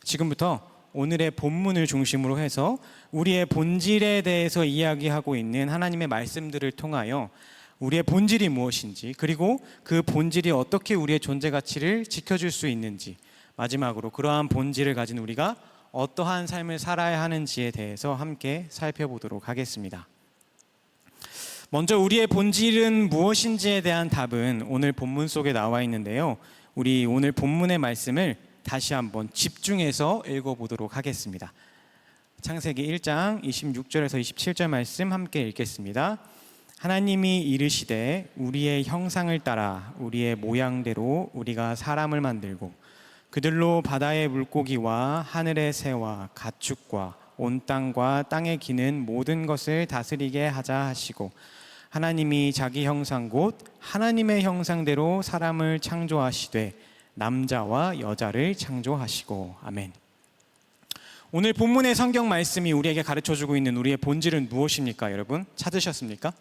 지금부터 오늘의 본문을 중심으로 해서 우리의 본질에 대해서 이야기하고 있는 하나님의 말씀들을 통하여 우리의 본질이 무엇인지, 그리고 그 본질이 어떻게 우리의 존재 가치를 지켜줄 수 있는지, 마지막으로 그러한 본질을 가진 우리가 어떠한 삶을 살아야 하는지에 대해서 함께 살펴보도록 하겠습니다. 먼저 우리의 본질은 무엇인지에 대한 답은 오늘 본문 속에 나와 있는데요. 우리 오늘 본문의 말씀을 다시 한번 집중해서 읽어보도록 하겠습니다. 창세기 1장 26절에서 27절 말씀 함께 읽겠습니다. 하나님이 이르시되 우리의 형상을 따라 우리의 모양대로 우리가 사람을 만들고 그들로 바다의 물고기와 하늘의 새와 가축과 온 땅과 땅에 기는 모든 것을 다스리게 하자 하시고 하나님이 자기 형상 곧 하나님의 형상대로 사람을 창조하시되 남자와 여자를 창조하시고. 아멘. 오늘 본문의 성경 말씀이 우리에게 가르쳐주고 있는 우리의 본질은 무엇입니까? 여러분 찾으셨습니까?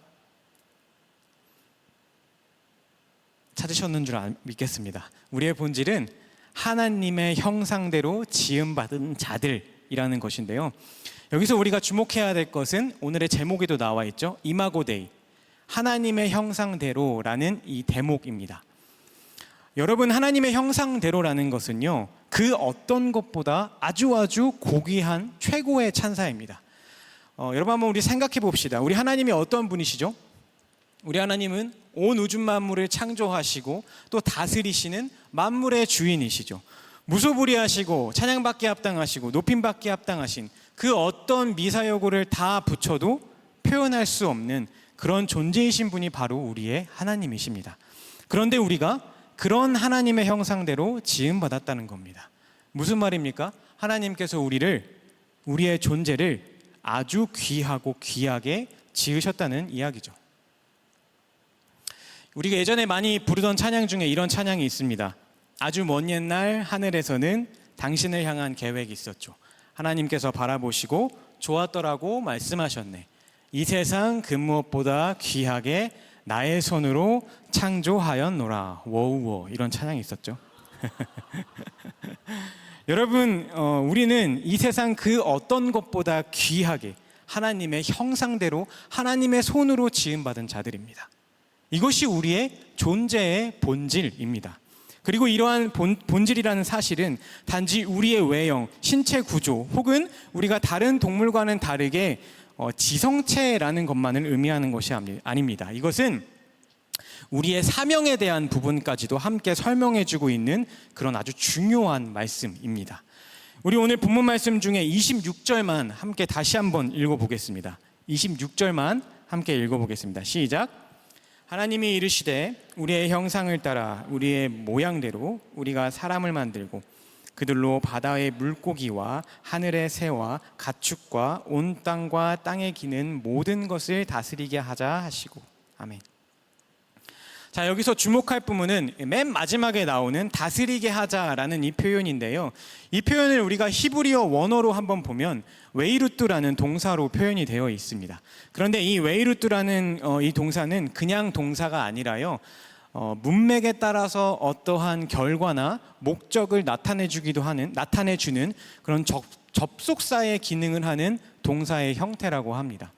찾으셨는 줄 믿겠습니다. 우리의 본질은 하나님의 형상대로 지음받은 자들이라는 것인데요. 여기서 우리가 주목해야 될 것은 오늘의 제목에도 나와 있죠. 이마고 데이, 하나님의 형상대로라는 이 대목입니다. 여러분, 하나님의 형상대로라는 것은요, 그 어떤 것보다 아주 고귀한 최고의 찬사입니다. 여러분 한번 우리 생각해 봅시다. 우리 하나님이 어떤 분이시죠? 우리 하나님은 온 우주 만물을 창조하시고 또 다스리시는 만물의 주인이시죠. 무소불위하시고 찬양받기에 합당하시고 높임받기에 합당하신 그 어떤 미사여구를 다 붙여도 표현할 수 없는 그런 존재이신 분이 바로 우리의 하나님이십니다. 그런데 우리가 그런 하나님의 형상대로 지음받았다는 겁니다. 무슨 말입니까? 하나님께서 우리의 존재를 아주 귀하고 귀하게 지으셨다는 이야기죠. 우리가 예전에 많이 부르던 찬양 중에 이런 찬양이 있습니다. 아주 먼 옛날 하늘에서는 당신을 향한 계획이 있었죠. 하나님께서 바라보시고 좋았더라고 말씀하셨네. 이 세상 그 무엇보다 귀하게 나의 손으로 창조하였노라. 워우워, 이런 찬양이 있었죠. 여러분, 우리는 이 세상 그 어떤 것보다 귀하게 하나님의 형상대로 하나님의 손으로 지음받은 자들입니다. 이것이 우리의 존재의 본질입니다. 그리고 이러한 본질이라는 사실은 단지 우리의 외형, 신체 구조 혹은 우리가 다른 동물과는 다르게 지성체라는 것만을 의미하는 것이 아닙니다. 이것은 우리의 사명에 대한 부분까지도 함께 설명해주고 있는 그런 아주 중요한 말씀입니다. 우리 오늘 본문 말씀 중에 26절만 함께 다시 한번 읽어보겠습니다. 26절만 함께 읽어보겠습니다. 시작. 하나님이 이르시되 우리의 형상을 따라 우리의 모양대로 우리가 사람을 만들고 그들로 바다의 물고기와 하늘의 새와 가축과 온 땅과 땅에 기는 모든 것을 다스리게 하자 하시고. 아멘. 자, 여기서 주목할 부분은 맨 마지막에 나오는 다스리게 하자라는 이 표현인데요. 이 표현을 우리가 히브리어 원어로 한번 보면 웨이루뚜라는 동사로 표현이 되어 있습니다. 그런데 이 웨이루뚜라는 이 동사는 그냥 동사가 아니라요, 문맥에 따라서 어떠한 결과나 목적을 나타내주는 그런 접속사의 기능을 하는 동사의 형태라고 합니다.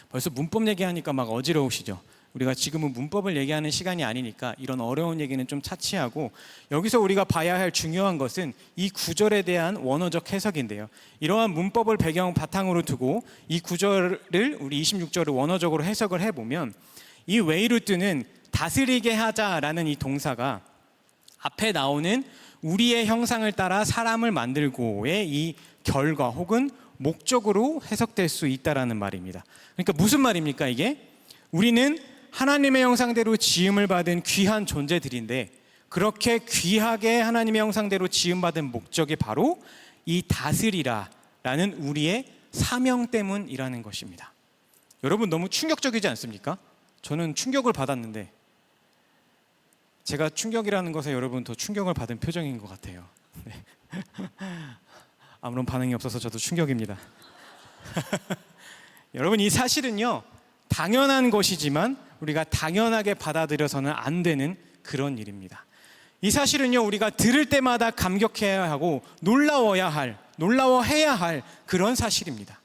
벌써 문법 얘기하니까 막 어지러우시죠? 우리가 지금은 문법을 얘기하는 시간이 아니니까 이런 어려운 얘기는 좀 차치하고, 여기서 우리가 봐야 할 중요한 것은 이 구절에 대한 원어적 해석인데요. 이러한 문법을 배경 바탕으로 두고 이 구절을, 우리 26절을 원어적으로 해석을 해보면, 이 웨이루트는 다스리게 하자라는 이 동사가 앞에 나오는 우리의 형상을 따라 사람을 만들고의 이 결과 혹은 목적으로 해석될 수 있다라는 말입니다. 그러니까 무슨 말입니까 이게? 우리는 하나님의 형상대로 지음을 받은 귀한 존재들인데, 그렇게 귀하게 하나님의 형상대로 지음받은 목적이 바로 이 다스리라라는 우리의 사명 때문이라는 것입니다. 여러분, 너무 충격적이지 않습니까? 저는 충격을 받았는데, 제가 충격이라는 것에 여러분 더 충격을 받은 표정인 것 같아요. 네. 아무런 반응이 없어서 저도 충격입니다. 여러분, 이 사실은요, 당연한 것이지만 우리가 당연하게 받아들여서는 안 되는 그런 일입니다. 이 사실은요, 우리가 들을 때마다 감격해야 하고 놀라워해야 할 그런 사실입니다.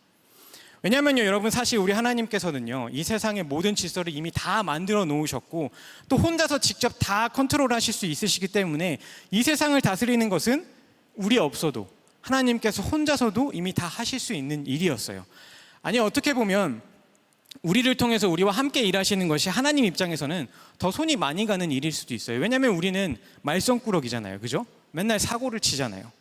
왜냐하면요, 여러분, 사실 우리 하나님께서는요, 이 세상의 모든 질서를 이미 다 만들어 놓으셨고 또 혼자서 직접 다 컨트롤하실 수 있으시기 때문에 이 세상을 다스리는 것은 우리 없어도 하나님께서 혼자서도 이미 다 하실 수 있는 일이었어요. 아니, 어떻게 보면 우리를 통해서 우리와 함께 일하시는 것이 하나님 입장에서는 더 손이 많이 가는 일일 수도 있어요. 왜냐하면 우리는 말썽꾸러기잖아요, 그죠? 맨날 사고를 치잖아요.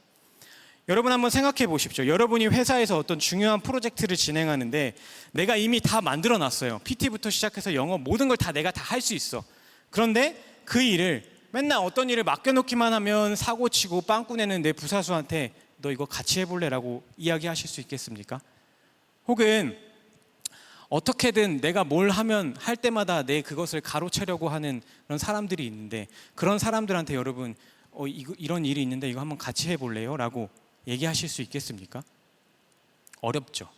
여러분, 한번 생각해 보십시오. 여러분이 회사에서 어떤 중요한 프로젝트를 진행하는데 내가 이미 다 만들어 놨어요. PT부터 시작해서 영어 모든 걸 다 내가 다 할 수 있어. 그런데 그 일을 맨날 어떤 일을 맡겨놓기만 하면 사고 치고 빵꾸 내는 내 부사수한테 너 이거 같이 해볼래라고 이야기하실 수 있겠습니까? 혹은 어떻게든 내가 뭘 하면 할 때마다 내 그것을 가로채려고 하는 그런 사람들이 있는데, 그런 사람들한테 여러분 이런 일이 있는데 이거 한번 같이 해볼래요? 라고 얘기하실 수 있겠습니까? 어렵죠.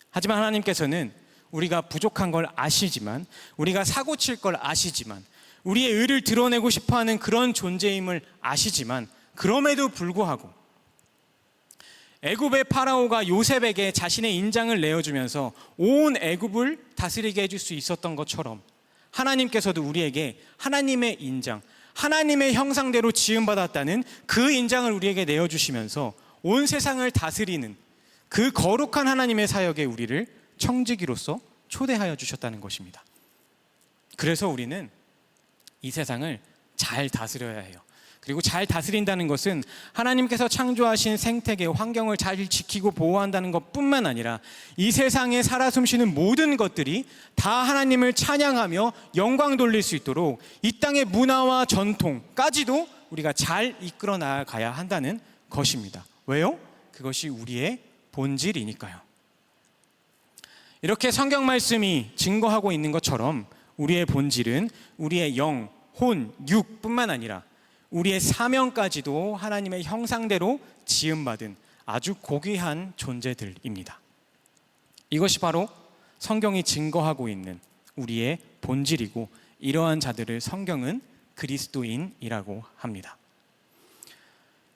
하지만 하나님께서는 우리가 부족한 걸 아시지만, 우리가 사고 칠 걸 아시지만, 우리의 의를 드러내고 싶어하는 그런 존재임을 아시지만, 그럼에도 불구하고 애굽의 파라오가 요셉에게 자신의 인장을 내어주면서 온 애굽을 다스리게 해줄 수 있었던 것처럼 하나님께서도 우리에게 하나님의 인장, 하나님의 형상대로 지음받았다는 그 인장을 우리에게 내어주시면서 온 세상을 다스리는 그 거룩한 하나님의 사역에 우리를 청지기로서 초대하여 주셨다는 것입니다. 그래서 우리는 이 세상을 잘 다스려야 해요. 그리고 잘 다스린다는 것은 하나님께서 창조하신 생태계, 환경을 잘 지키고 보호한다는 것뿐만 아니라 이 세상에 살아 숨쉬는 모든 것들이 다 하나님을 찬양하며 영광 돌릴 수 있도록 이 땅의 문화와 전통까지도 우리가 잘 이끌어 나가야 한다는 것입니다. 왜요? 그것이 우리의 본질이니까요. 이렇게 성경 말씀이 증거하고 있는 것처럼 우리의 본질은 우리의 영, 혼, 육뿐만 아니라 우리의 사명까지도 하나님의 형상대로 지음받은 아주 고귀한 존재들입니다. 이것이 바로 성경이 증거하고 있는 우리의 본질이고, 이러한 자들을 성경은 그리스도인이라고 합니다.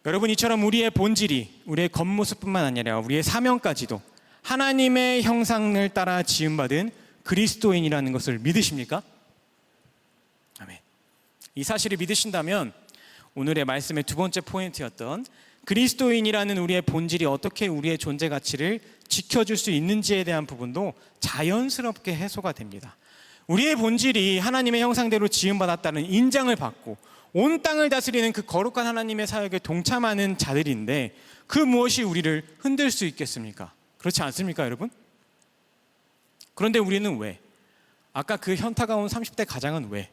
여러분, 이처럼 우리의 본질이, 우리의 겉모습뿐만 아니라 우리의 사명까지도 하나님의 형상을 따라 지음받은 그리스도인이라는 것을 믿으십니까? 아멘. 이 사실을 믿으신다면 오늘의 말씀의 두 번째 포인트였던 그리스도인이라는 우리의 본질이 어떻게 우리의 존재 가치를 지켜줄 수 있는지에 대한 부분도 자연스럽게 해소가 됩니다. 우리의 본질이 하나님의 형상대로 지음받았다는 인정을 받고 온 땅을 다스리는 그 거룩한 하나님의 사역에 동참하는 자들인데 그 무엇이 우리를 흔들 수 있겠습니까? 그렇지 않습니까, 여러분? 그런데 우리는 왜? 아까 그 현타가 온 30대 가장은 왜?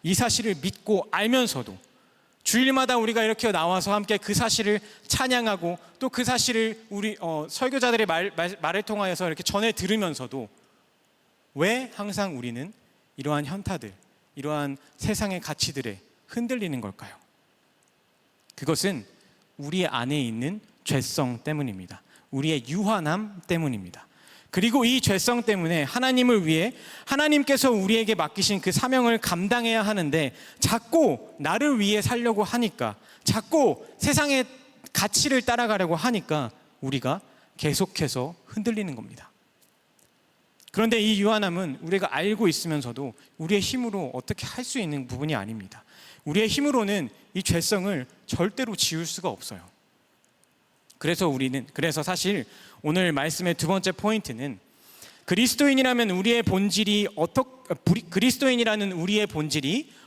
이 사실을 믿고 알면서도 주일마다 우리가 이렇게 나와서 함께 그 사실을 찬양하고 또 그 사실을 우리 설교자들의 말을 통하여서 이렇게 전해 들으면서도 왜 항상 우리는 이러한 현타들, 이러한 세상의 가치들에 흔들리는 걸까요? 그것은 우리 안에 있는 죄성 때문입니다. 우리의 유한함 때문입니다. 그리고 이 죄성 때문에 하나님을 위해 하나님께서 우리에게 맡기신 그 사명을 감당해야 하는데 자꾸 나를 위해 살려고 하니까, 자꾸 세상의 가치를 따라가려고 하니까 우리가 계속해서 흔들리는 겁니다. 그런데 이 유한함은 우리가 알고 있으면서도 우리의 힘으로 어떻게 할 수 있는 부분이 아닙니다. 우리의 힘으로는 이 죄성을 절대로 지울 수가 없어요. 그래서 사실 오늘 말씀의 두 번째 포인트는 그리스도인이라는 우리의 본질이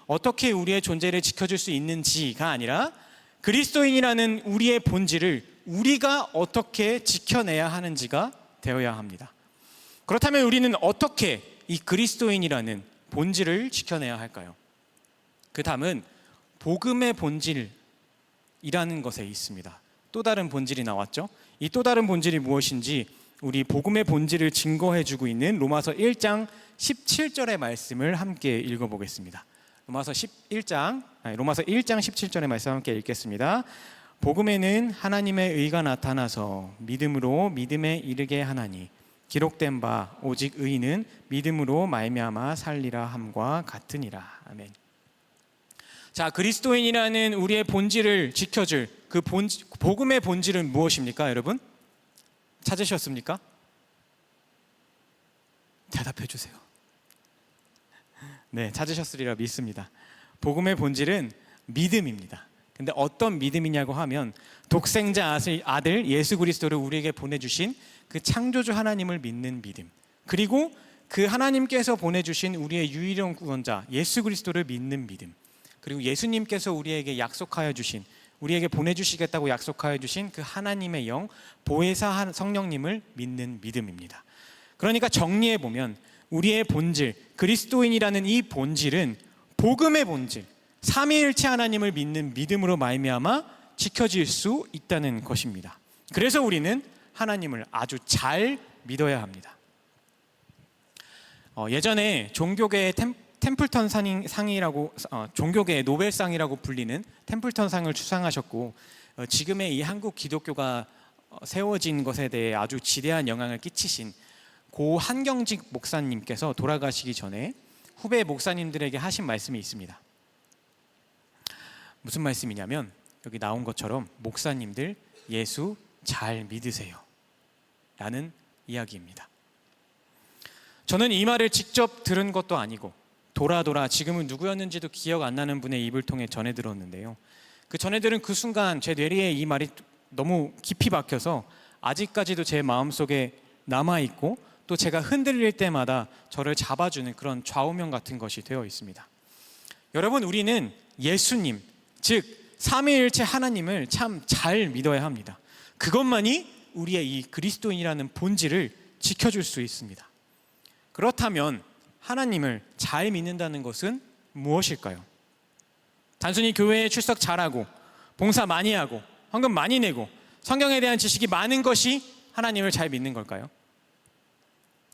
어떻게 우리의 존재를 지켜줄 수 있는지가 아니라 그리스도인이라는 우리의 본질을 우리가 어떻게 지켜내야 하는지가 되어야 합니다. 그렇다면 우리는 어떻게 이 그리스도인이라는 본질을 지켜내야 할까요? 그 다음은 복음의 본질이라는 것에 있습니다. 또 다른 본질이 나왔죠. 이 또 다른 본질이 무엇인지 우리 복음의 본질을 증거해주고 있는 로마서 1장 17절의 말씀을 함께 읽어보겠습니다. 로마서 1장 17절의 말씀 함께 읽겠습니다. 복음에는 하나님의 의가 나타나서 믿음으로 믿음에 이르게 하나니 기록된 바 오직 의인은 믿음으로 말미암아 살리라 함과 같으니라. 아멘. 자, 그리스도인이라는 우리의 본질을 지켜줄 그 복음의 본질은 무엇입니까, 여러분? 찾으셨습니까? 대답해 주세요. 네, 찾으셨으리라 믿습니다. 복음의 본질은 믿음입니다. 근데 어떤 믿음이냐고 하면 독생자 아들 예수 그리스도를 우리에게 보내주신 그 창조주 하나님을 믿는 믿음, 그리고 그 하나님께서 보내주신 우리의 유일한 구원자 예수 그리스도를 믿는 믿음, 그리고 예수님께서 우리에게 약속하여 주신, 우리에게 보내주시겠다고 약속하여 주신 그 하나님의 영 보혜사 성령님을 믿는 믿음입니다. 그러니까 정리해 보면 우리의 본질, 그리스도인이라는 이 본질은 복음의 본질, 삼위일체 하나님을 믿는 믿음으로 말미암아 지켜질 수 있다는 것입니다. 그래서 우리는 하나님을 아주 잘 믿어야 합니다. 예전에 종교계의 템플턴 상이라고, 종교계의 노벨상이라고 불리는 템플턴 상을 수상하셨고, 지금의 이 한국 기독교가 세워진 것에 대해 아주 지대한 영향을 끼치신 고 한경직 목사님께서 돌아가시기 전에 후배 목사님들에게 하신 말씀이 있습니다. 무슨 말씀이냐면 여기 나온 것처럼 목사님들 예수 잘 믿으세요 라는 이야기입니다. 저는 이 말을 직접 들은 것도 아니고 돌아 지금은 누구였는지도 기억 안 나는 분의 입을 통해 전해 들었는데요. 그 전해 들은 그 순간 제 뇌리에 이 말이 너무 깊이 박혀서 아직까지도 제 마음속에 남아있고 또 제가 흔들릴 때마다 저를 잡아주는 그런 좌우명 같은 것이 되어 있습니다. 여러분, 우리는 예수님, 즉 삼위일체 하나님을 참 잘 믿어야 합니다. 그것만이 우리의 이 그리스도인이라는 본질을 지켜줄 수 있습니다. 그렇다면 하나님을 잘 믿는다는 것은 무엇일까요? 단순히 교회에 출석 잘하고 봉사 많이 하고 헌금 많이 내고 성경에 대한 지식이 많은 것이 하나님을 잘 믿는 걸까요?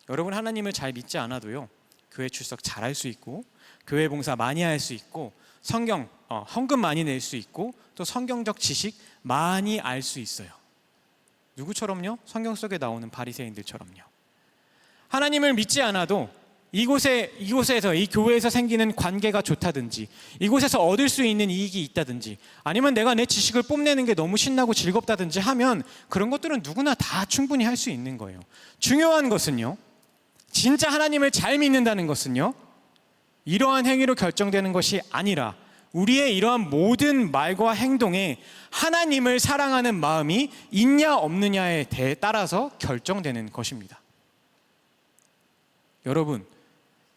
여러분, 하나님을 잘 믿지 않아도요, 교회 출석 잘할 수 있고 교회 봉사 많이 할 수 있고 성경 헌금 많이 낼 수 있고 또 성경적 지식 많이 알 수 있어요. 누구처럼요? 성경 속에 나오는 바리새인들처럼요. 하나님을 믿지 않아도 이곳에서 이 교회에서 생기는 관계가 좋다든지 이곳에서 얻을 수 있는 이익이 있다든지 아니면 내가 내 지식을 뽐내는 게 너무 신나고 즐겁다든지 하면 그런 것들은 누구나 다 충분히 할 수 있는 거예요. 중요한 것은요, 진짜 하나님을 잘 믿는다는 것은요, 이러한 행위로 결정되는 것이 아니라 우리의 이러한 모든 말과 행동에 하나님을 사랑하는 마음이 있냐 없느냐에 따라서 결정되는 것입니다.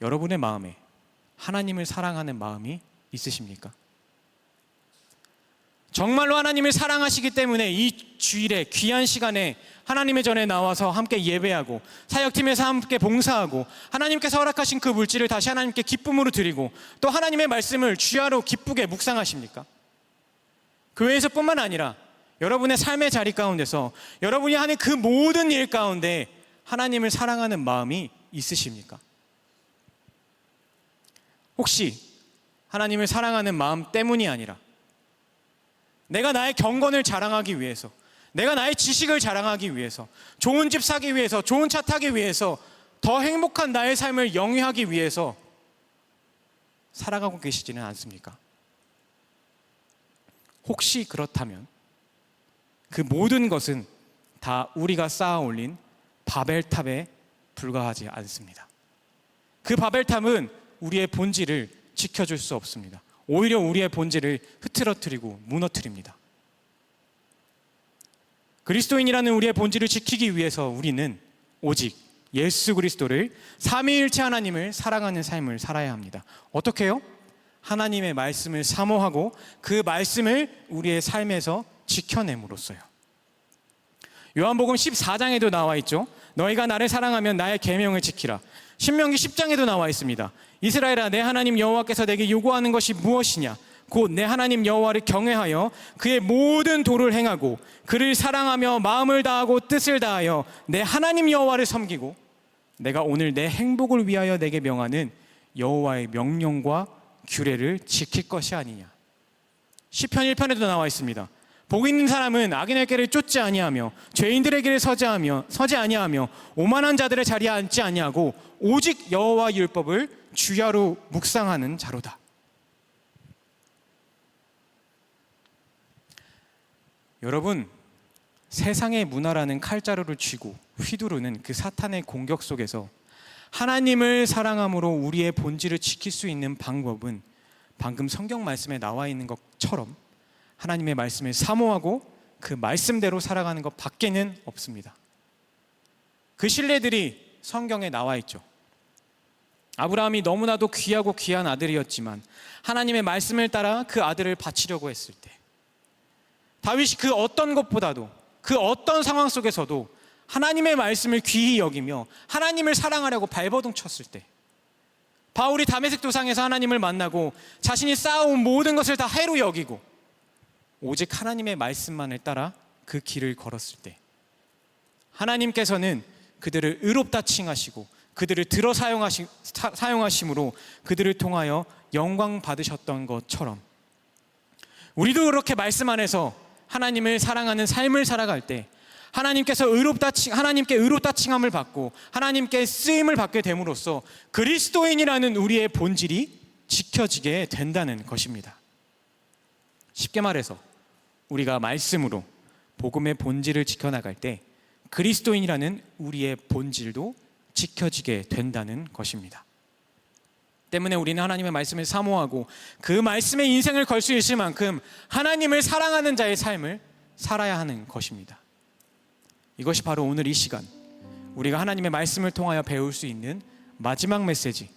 여러분의 마음에 하나님을 사랑하는 마음이 있으십니까? 정말로 하나님을 사랑하시기 때문에 이 주일에 귀한 시간에 하나님의 전에 나와서 함께 예배하고 사역팀에서 함께 봉사하고 하나님께서 허락하신 그 물질을 다시 하나님께 기쁨으로 드리고 또 하나님의 말씀을 주야로 기쁘게 묵상하십니까? 교회에서뿐만 아니라 여러분의 삶의 자리 가운데서 여러분이 하는 그 모든 일 가운데 하나님을 사랑하는 마음이 있으십니까? 혹시 하나님을 사랑하는 마음 때문이 아니라 내가 나의 경건을 자랑하기 위해서, 내가 나의 지식을 자랑하기 위해서, 좋은 집 사기 위해서, 좋은 차 타기 위해서, 더 행복한 나의 삶을 영위하기 위해서 살아가고 계시지는 않습니까? 혹시 그렇다면 그 모든 것은 다 우리가 쌓아 올린 바벨탑에 불과하지 않습니다. 그 바벨탑은 우리의 본질을 지켜줄 수 없습니다. 오히려 우리의 본질을 흐트러뜨리고 무너뜨립니다. 그리스도인이라는 우리의 본질을 지키기 위해서 우리는 오직 예수 그리스도를 삼위일체 하나님을 사랑하는 삶을 살아야 합니다. 어떻게 해요? 하나님의 말씀을 사모하고 그 말씀을 우리의 삶에서 지켜냄으로써요. 요한복음 14장에도 나와 있죠. 너희가 나를 사랑하면 나의 계명을 지키라. 신명기 10장에도 나와 있습니다. 이스라엘아, 내 하나님 여호와께서 내게 요구하는 것이 무엇이냐? 곧 내 하나님 여호와를 경외하여 그의 모든 도를 행하고 그를 사랑하며 마음을 다하고 뜻을 다하여 내 하나님 여호와를 섬기고 내가 오늘 내 행복을 위하여 내게 명하는 여호와의 명령과 규례를 지킬 것이 아니냐. 시편 1편에도 나와 있습니다. 복 있는 사람은 악인의 길을 쫓지 아니하며 죄인들의 길을 서지 아니하며 오만한 자들의 자리에 앉지 아니하고 오직 여호와 율법을 주야로 묵상하는 자로다. 여러분, 세상의 문화라는 칼자루를 쥐고 휘두르는 그 사탄의 공격 속에서 하나님을 사랑함으로 우리의 본질을 지킬 수 있는 방법은 방금 성경 말씀에 나와 있는 것처럼 하나님의 말씀을 사모하고 그 말씀대로 살아가는 것 밖에는 없습니다. 그 신뢰들이 성경에 나와 있죠. 아브라함이 너무나도 귀하고 귀한 아들이었지만 하나님의 말씀을 따라 그 아들을 바치려고 했을 때, 다윗이 그 어떤 것보다도 그 어떤 상황 속에서도 하나님의 말씀을 귀히 여기며 하나님을 사랑하려고 발버둥 쳤을 때, 바울이 다메섹 도상에서 하나님을 만나고 자신이 쌓아온 모든 것을 다 해로 여기고 오직 하나님의 말씀만을 따라 그 길을 걸었을 때, 하나님께서는 그들을 의롭다 칭하시고 그들을 들어 사용하심으로 그들을 통하여 영광 받으셨던 것처럼 우리도 그렇게 말씀 안에서 하나님을 사랑하는 삶을 살아갈 때 하나님께 의롭다 칭함을 받고 하나님께 쓰임을 받게 됨으로써 그리스도인이라는 우리의 본질이 지켜지게 된다는 것입니다. 쉽게 말해서 우리가 말씀으로 복음의 본질을 지켜나갈 때 그리스도인이라는 우리의 본질도 지켜지게 된다는 것입니다. 때문에 우리는 하나님의 말씀을 사모하고 그 말씀에 인생을 걸 수 있을 만큼 하나님을 사랑하는 자의 삶을 살아야 하는 것입니다. 이것이 바로 오늘 이 시간 우리가 하나님의 말씀을 통하여 배울 수 있는 마지막 메시지,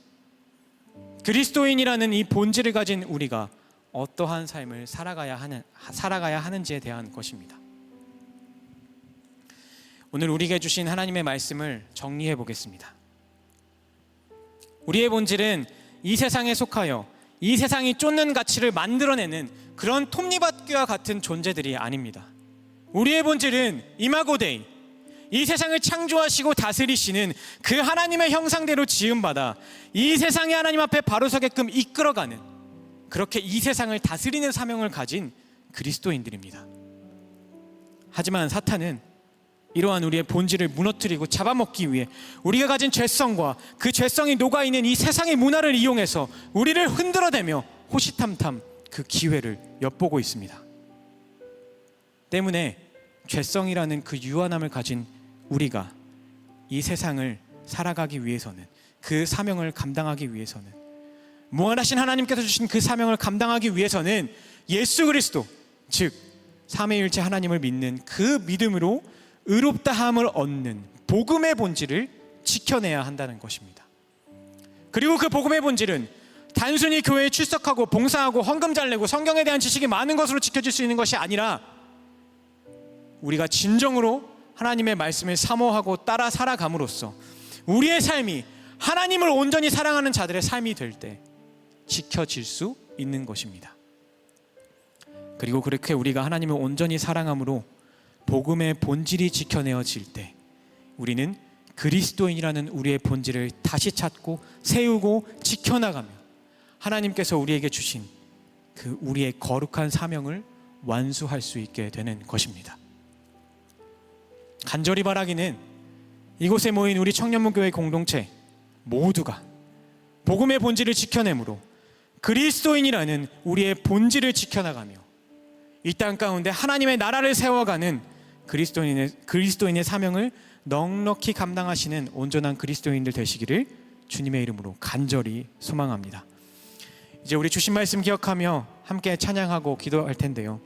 그리스도인이라는 이 본질을 가진 우리가 어떠한 삶을 살아가야 하는지에 대한 것입니다. 오늘 우리에게 주신 하나님의 말씀을 정리해 보겠습니다. 우리의 본질은 이 세상에 속하여 이 세상이 쫓는 가치를 만들어내는 그런 톱니바퀴와 같은 존재들이 아닙니다. 우리의 본질은 이마고 데이, 이 세상을 창조하시고 다스리시는 그 하나님의 형상대로 지음받아 이 세상의 하나님 앞에 바로 서게끔 이끌어가는, 그렇게 이 세상을 다스리는 사명을 가진 그리스도인들입니다. 하지만 사탄은 이러한 우리의 본질을 무너뜨리고 잡아먹기 위해 우리가 가진 죄성과 그 죄성이 녹아있는 이 세상의 문화를 이용해서 우리를 흔들어대며 호시탐탐 그 기회를 엿보고 있습니다. 때문에 죄성이라는 그 유한함을 가진 우리가 이 세상을 살아가기 위해서는, 그 사명을 감당하기 위해서는, 무한하신 하나님께서 주신 그 사명을 감당하기 위해서는 예수 그리스도, 즉 삼위일체 하나님을 믿는 그 믿음으로 의롭다함을 얻는 복음의 본질을 지켜내야 한다는 것입니다. 그리고 그 복음의 본질은 단순히 교회에 출석하고 봉사하고 헌금 잘 내고 성경에 대한 지식이 많은 것으로 지켜질 수 있는 것이 아니라 우리가 진정으로 하나님의 말씀을 사모하고 따라 살아감으로써 우리의 삶이 하나님을 온전히 사랑하는 자들의 삶이 될 때 지켜질 수 있는 것입니다. 그리고 그렇게 우리가 하나님을 온전히 사랑함으로 복음의 본질이 지켜내어질 때 우리는 그리스도인이라는 우리의 본질을 다시 찾고 세우고 지켜나가며 하나님께서 우리에게 주신 그 우리의 거룩한 사명을 완수할 수 있게 되는 것입니다. 간절히 바라기는 이곳에 모인 우리 청년문교회 공동체 모두가 복음의 본질을 지켜내므로 그리스도인이라는 우리의 본질을 지켜나가며 이 땅 가운데 하나님의 나라를 세워가는 그리스도인의 사명을 넉넉히 감당하시는 온전한 그리스도인들 되시기를 주님의 이름으로 간절히 소망합니다. 이제 우리 주신 말씀 기억하며 함께 찬양하고 기도할 텐데요.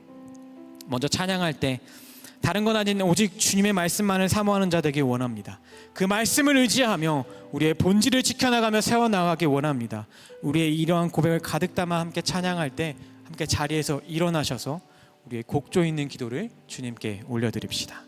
먼저 찬양할 때 다른 건 아닌 오직 주님의 말씀만을 사모하는 자 되길 원합니다. 그 말씀을 의지하며 우리의 본질을 지켜나가며 세워나가길 원합니다. 우리의 이러한 고백을 가득 담아 함께 찬양할 때 함께 자리에서 일어나셔서 우리의 곡조 있는 기도를 주님께 올려드립시다.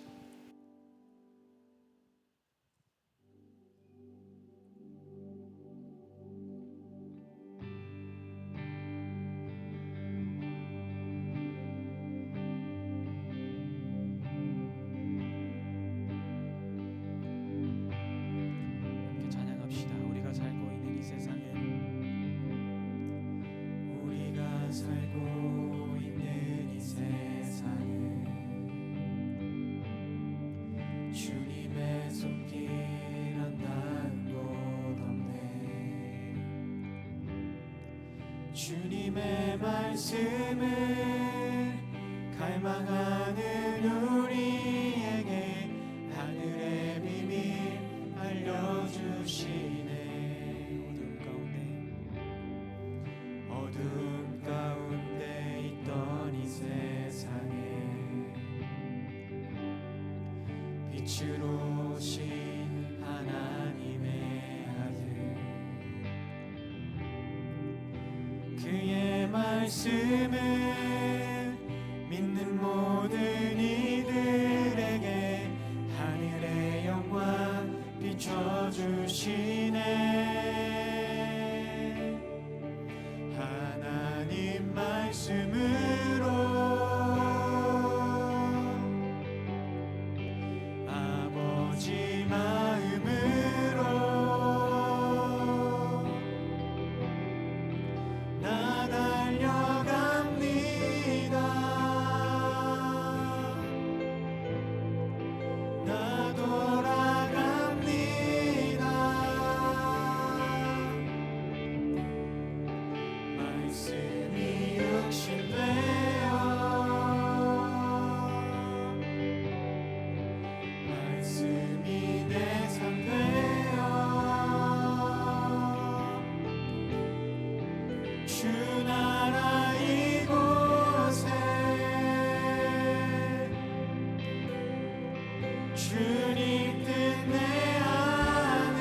주님의 말씀을 갈망하는 우리에게 하늘의 비밀 알려주시네. 어둠 가운데 있던 이 세상에 빛으로 오신 하나님의 아들, 그의 말씀을 믿는 모든 이들에게 하늘의 영광 비춰주시네. 하나님 말씀으로 아버지 마음으로 나 달려갑니다. 나 돌아갑니다. 말씀이 육신되어 말씀이 내 삶 되어 주 나라 이곳에 주님 뜻 내 안에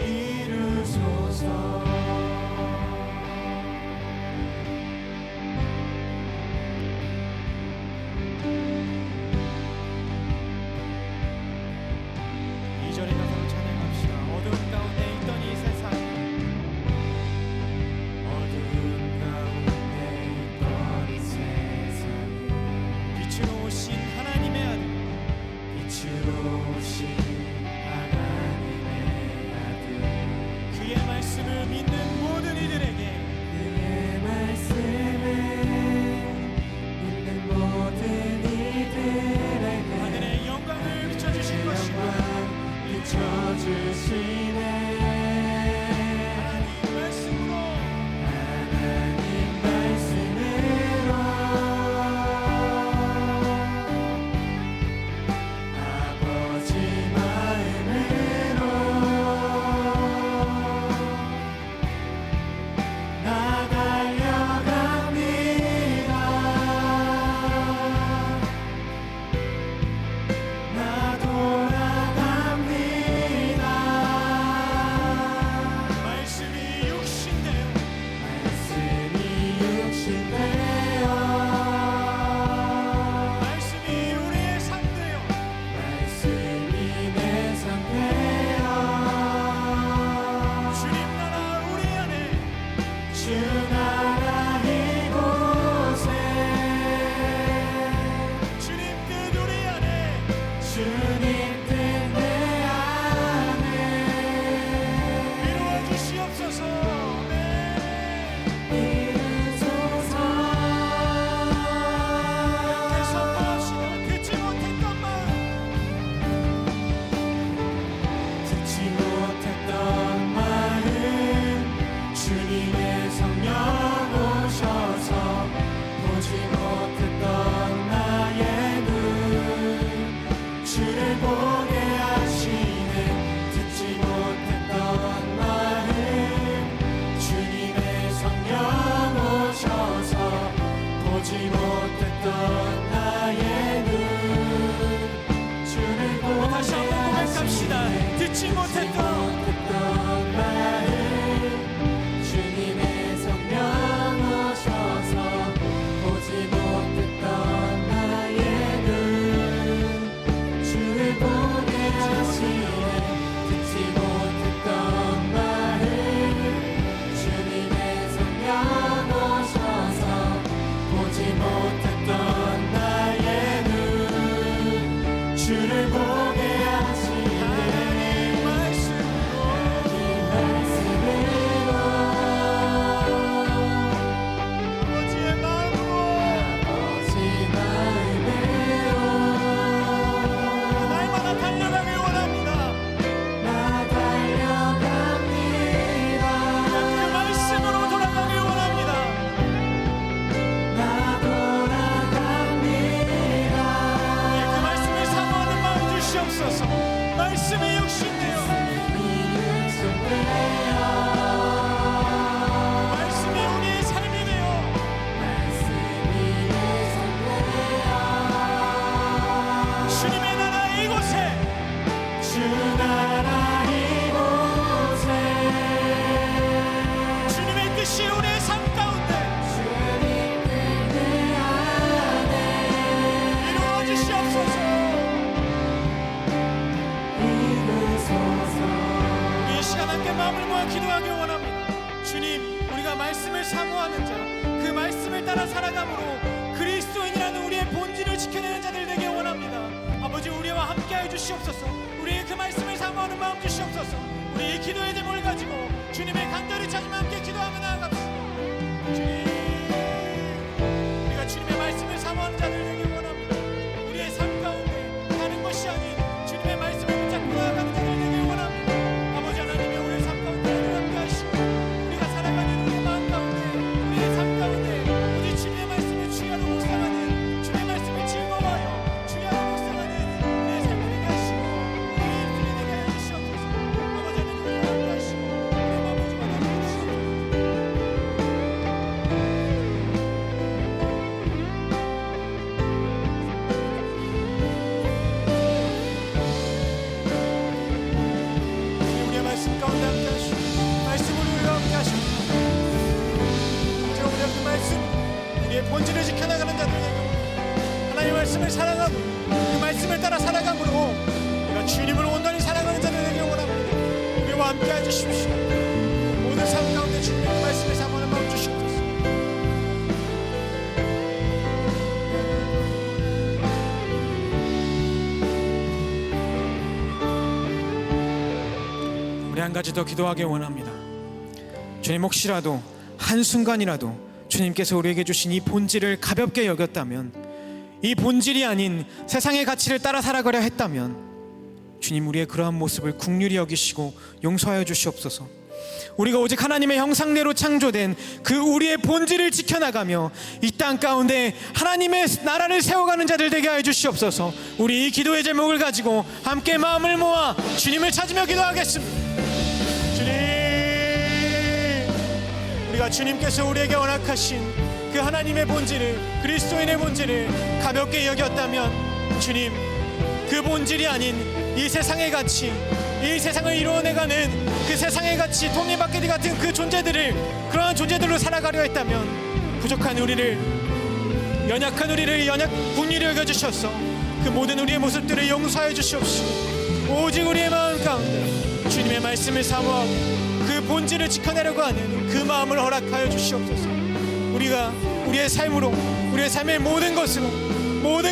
이루소서. 이 절에 가서 찬양합시다. 어두운 가운데 있던 이 세상, 어둠 가운데 있던 이 세상 빛으로 오신 하나님의 아들, 빛으로 오신 하나님의 아들, 그의 말씀을 믿는 모든 이들에게 그의 말씀을 믿는 모든 이들에게 하늘의 영광을 비춰주실 것이고 비춰주시네. 하나님 말씀으로 아버지 마음으로 못했던 마음 주님의 성령 오셔서 보지 못했던 나의 눈 주를 보게 하시네 듣지 못했던 마음 주님의 성령 오셔서 보지 못했던 나의 눈 주를 보게 하시네 하나님 말씀으로 아버지의 마음으로 날마다 달려가길 원합니다. 나 달려갑니다. 그 말씀으로 돌아가길 원합니다. 나 돌아갑니다. 그 말씀을 사모하는 마음 주시옵소서. 말씀이 육신되어 말씀이 우리의 삶이 되어 주님의 나라 이곳에 주 나라 이곳에 주님의 뜻이 우리의 삶 가운데 주님 뜻 안에 이루어 주시옵소서. 이 시간 함께 마음을 모아 기도하기 원합니다. 주님, 우리가 말씀을 사모하는 자, 그 말씀을 따라 살아감으로 그리스도인이라는 우리의 본질을 지켜내는 자들 되게 원합니다. 아버지, 우리와 함께하여 주시옵소서. 우리의 그 말씀을 사모하는 마음 주시옵소서. 우리 이 기도의 제목을 가지고 주님의 간절히 찾으며 함께 기도하며 나아갑시다. 주님, 우리가 주님의 말씀을 사모하는 자들 되게 원합니다. 우리의 삶 가운데 다른 것이 아닌 주님의 말씀을 붙잡고 나아가는 자들 되길 원합니다. 아버지 하나님이 우리의 삶 가운데 함께 하시고 우리가 살아가는 우리의 마음 가운데 우리의 삶 가운데 오직 주님의 말씀을 주야로 묵상하는 주님의 말씀을 즐거워하여 주야로 묵상하는 우리의 삶이 되게 하시고 우리의 입술이 되게 하여 주시옵소서. 아버지 하나님 우리와 함께 하시고 우리의 마음을 좀 받아주시옵소서. 우리의 말씀 가운데 함께 하시고 말씀을 우리와 함께 하시고 제가 우리의 그 말씀 우리의 본질을 지켜나가는 자들 되고 하나님의 말씀을 사랑하고 그 말씀을 따라 살아감으로 우리가 주님을 온전히 사랑하는 자들 되길 원합니다. 우리와 함께 해주십시오. 모든 삶 가운데 주님의 그 말씀을 사모하는 마음 주시옵소서. 우리 한 가지 더 기도하기 원합니다. 주님, 혹시라도 한순간이라도 주님께서 우리에게 주신 이 본질을 가볍게 여겼다면, 이 본질이 아닌 세상의 가치를 따라 살아가려 했다면 주님, 우리의 그러한 모습을 긍휼히 여기시고 용서하여 주시옵소서. 우리가 오직 하나님의 형상대로 창조된 그 우리의 본질을 지켜나가며 이 땅 가운데 하나님의 나라를 세워가는 자들 되게 하여 주시옵소서. 우리 이 기도의 제목을 가지고 함께 마음을 모아 주님을 찾으며 기도하겠습니다. 주님, 우리가 주님께서 우리에게 허락하신 그 하나님의 본질을, 그리스도인의 본질을 가볍게 여겼다면 주님, 그 본질이 아닌 이 세상의 가치, 이 세상을 이루어내가는 그 세상의 가치, 톱니바퀴 같은 그 존재들을, 그러한 존재들로 살아가려 했다면 부족한 우리를, 연약한 우리를 긍휼히 여겨주셔서 그 모든 우리의 모습들을 용서해 주시옵시고 오직 우리의 마음 가운데 주님의 말씀을 사모하고 그 본질을 지켜내려고 하는 그 마음을 허락하여 주시옵소서. 우리가 우리의 삶으로, 우리의 삶의 모든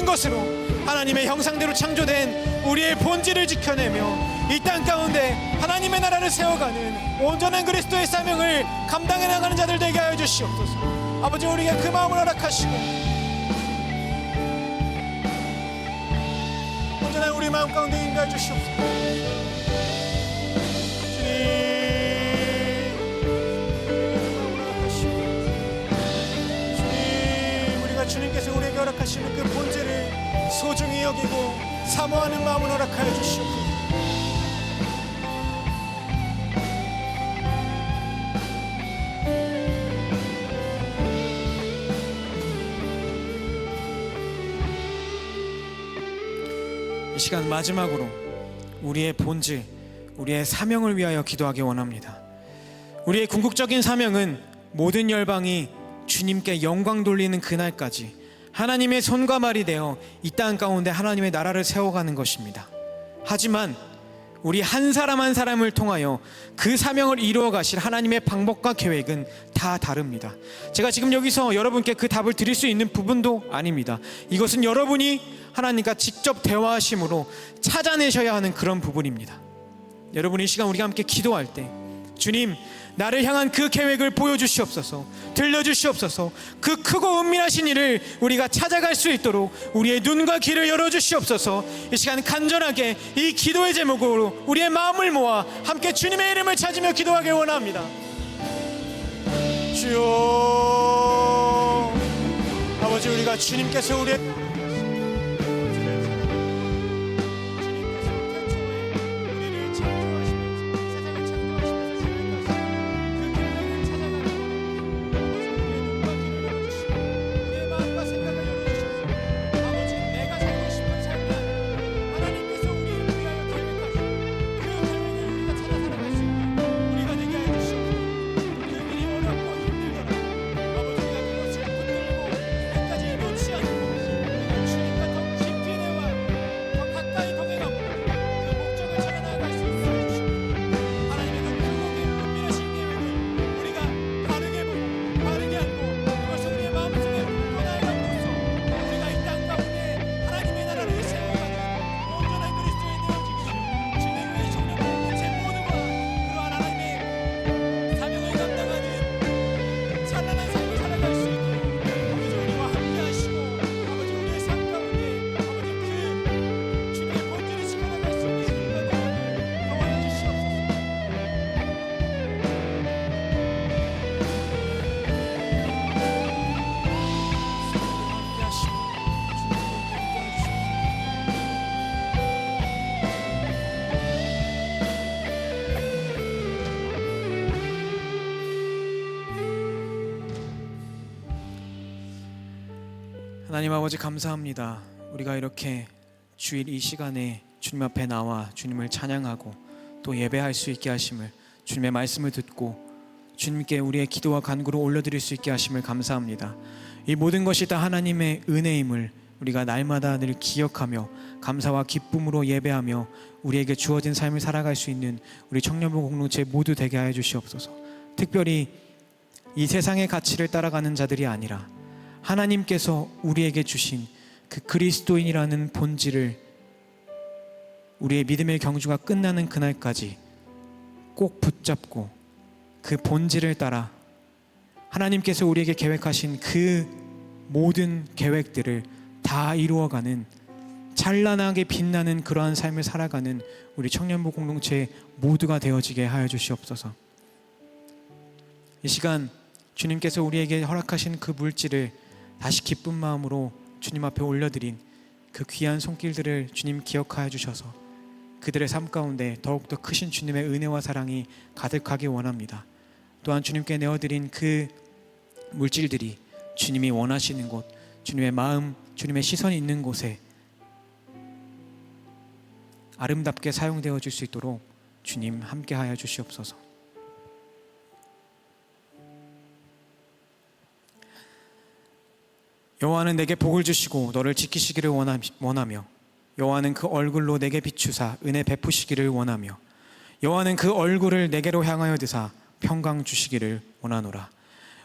것으로 하나님의 형상대로 창조된 우리의 본질을 지켜내며 이 땅 가운데 하나님의 나라를 세워가는 온전한 그리스도의 사명을 감당해 나가는 자들 되게 하여 주시옵소서. 아버지, 우리에게 그 마음을 허락하시고 온전한 우리 마음 가운데 인도해 주시옵소서. 주님, 우리가 주님께서 우리에게 허락하시는 그 본질을 소중히 여기고 사모하는 마음을 허락하여 주시옵소서. 이 시간 마지막으로 우리의 본질, 우리의 사명을 위하여 기도하기 원합니다. 우리의 궁극적인 사명은 모든 열방이 주님께 영광 돌리는 그날까지 하나님의 손과 말이 되어 이 땅 가운데 하나님의 나라를 세워가는 것입니다. 하지만 우리 한 사람 한 사람을 통하여 그 사명을 이루어 가실 하나님의 방법과 계획은 다 다릅니다. 제가 지금 여기서 여러분께 그 답을 드릴 수 있는 부분도 아닙니다. 이것은 여러분이 하나님과 직접 대화하심으로 찾아내셔야 하는 그런 부분입니다. 여러분, 이 시간 우리가 함께 기도할 때 주님, 나를 향한 그 계획을 보여주시옵소서, 들려주시옵소서. 그 크고 은밀하신 일을 우리가 찾아갈 수 있도록 우리의 눈과 귀를 열어주시옵소서. 이 시간 간절하게 이 기도의 제목으로 우리의 마음을 모아 함께 주님의 이름을 찾으며 기도하길 원합니다. 주여, 아버지, 우리가 주님께서 우리의 하나님 아버지, 감사합니다. 우리가 이렇게 주일 이 시간에 주님 앞에 나와 주님을 찬양하고 또 예배할 수 있게 하심을, 주님의 말씀을 듣고 주님께 우리의 기도와 간구를 올려드릴 수 있게 하심을 감사합니다. 이 모든 것이 다 하나님의 은혜임을 우리가 날마다 늘 기억하며 감사와 기쁨으로 예배하며 우리에게 주어진 삶을 살아갈 수 있는 우리 청년부 공동체 모두 되게 하여 주시옵소서. 특별히 이 세상의 가치를 따라가는 자들이 아니라 하나님께서 우리에게 주신 그 그리스도인이라는 본질을 우리의 믿음의 경주가 끝나는 그날까지 꼭 붙잡고 그 본질을 따라 하나님께서 우리에게 계획하신 그 모든 계획들을 다 이루어가는 찬란하게 빛나는 그러한 삶을 살아가는 우리 청년부 공동체 모두가 되어지게 하여 주시옵소서. 이 시간 주님께서 우리에게 허락하신 그 물질을 다시 기쁜 마음으로 주님 앞에 올려드린 그 귀한 손길들을 주님 기억하여 주셔서 그들의 삶 가운데 더욱더 크신 주님의 은혜와 사랑이 가득하기 원합니다. 또한 주님께 내어드린 그 물질들이 주님이 원하시는 곳, 주님의 마음, 주님의 시선이 있는 곳에 아름답게 사용되어 줄 수 있도록 주님 함께하여 주시옵소서. 여호와는 내게 복을 주시고 너를 지키시기를 원하며 여호와는 그 얼굴로 내게 비추사 은혜 베푸시기를 원하며 여호와는 그 얼굴을 내게로 향하여 드사 평강 주시기를 원하노라.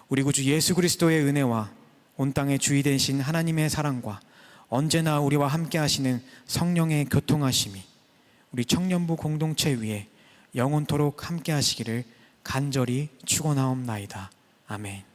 우리 구주 예수 그리스도의 은혜와 온 땅의 주인 되신 하나님의 사랑과 언제나 우리와 함께 하시는 성령의 교통하심이 우리 청년부 공동체 위에 영원토록 함께 하시기를 간절히 축원하옵나이다. 아멘.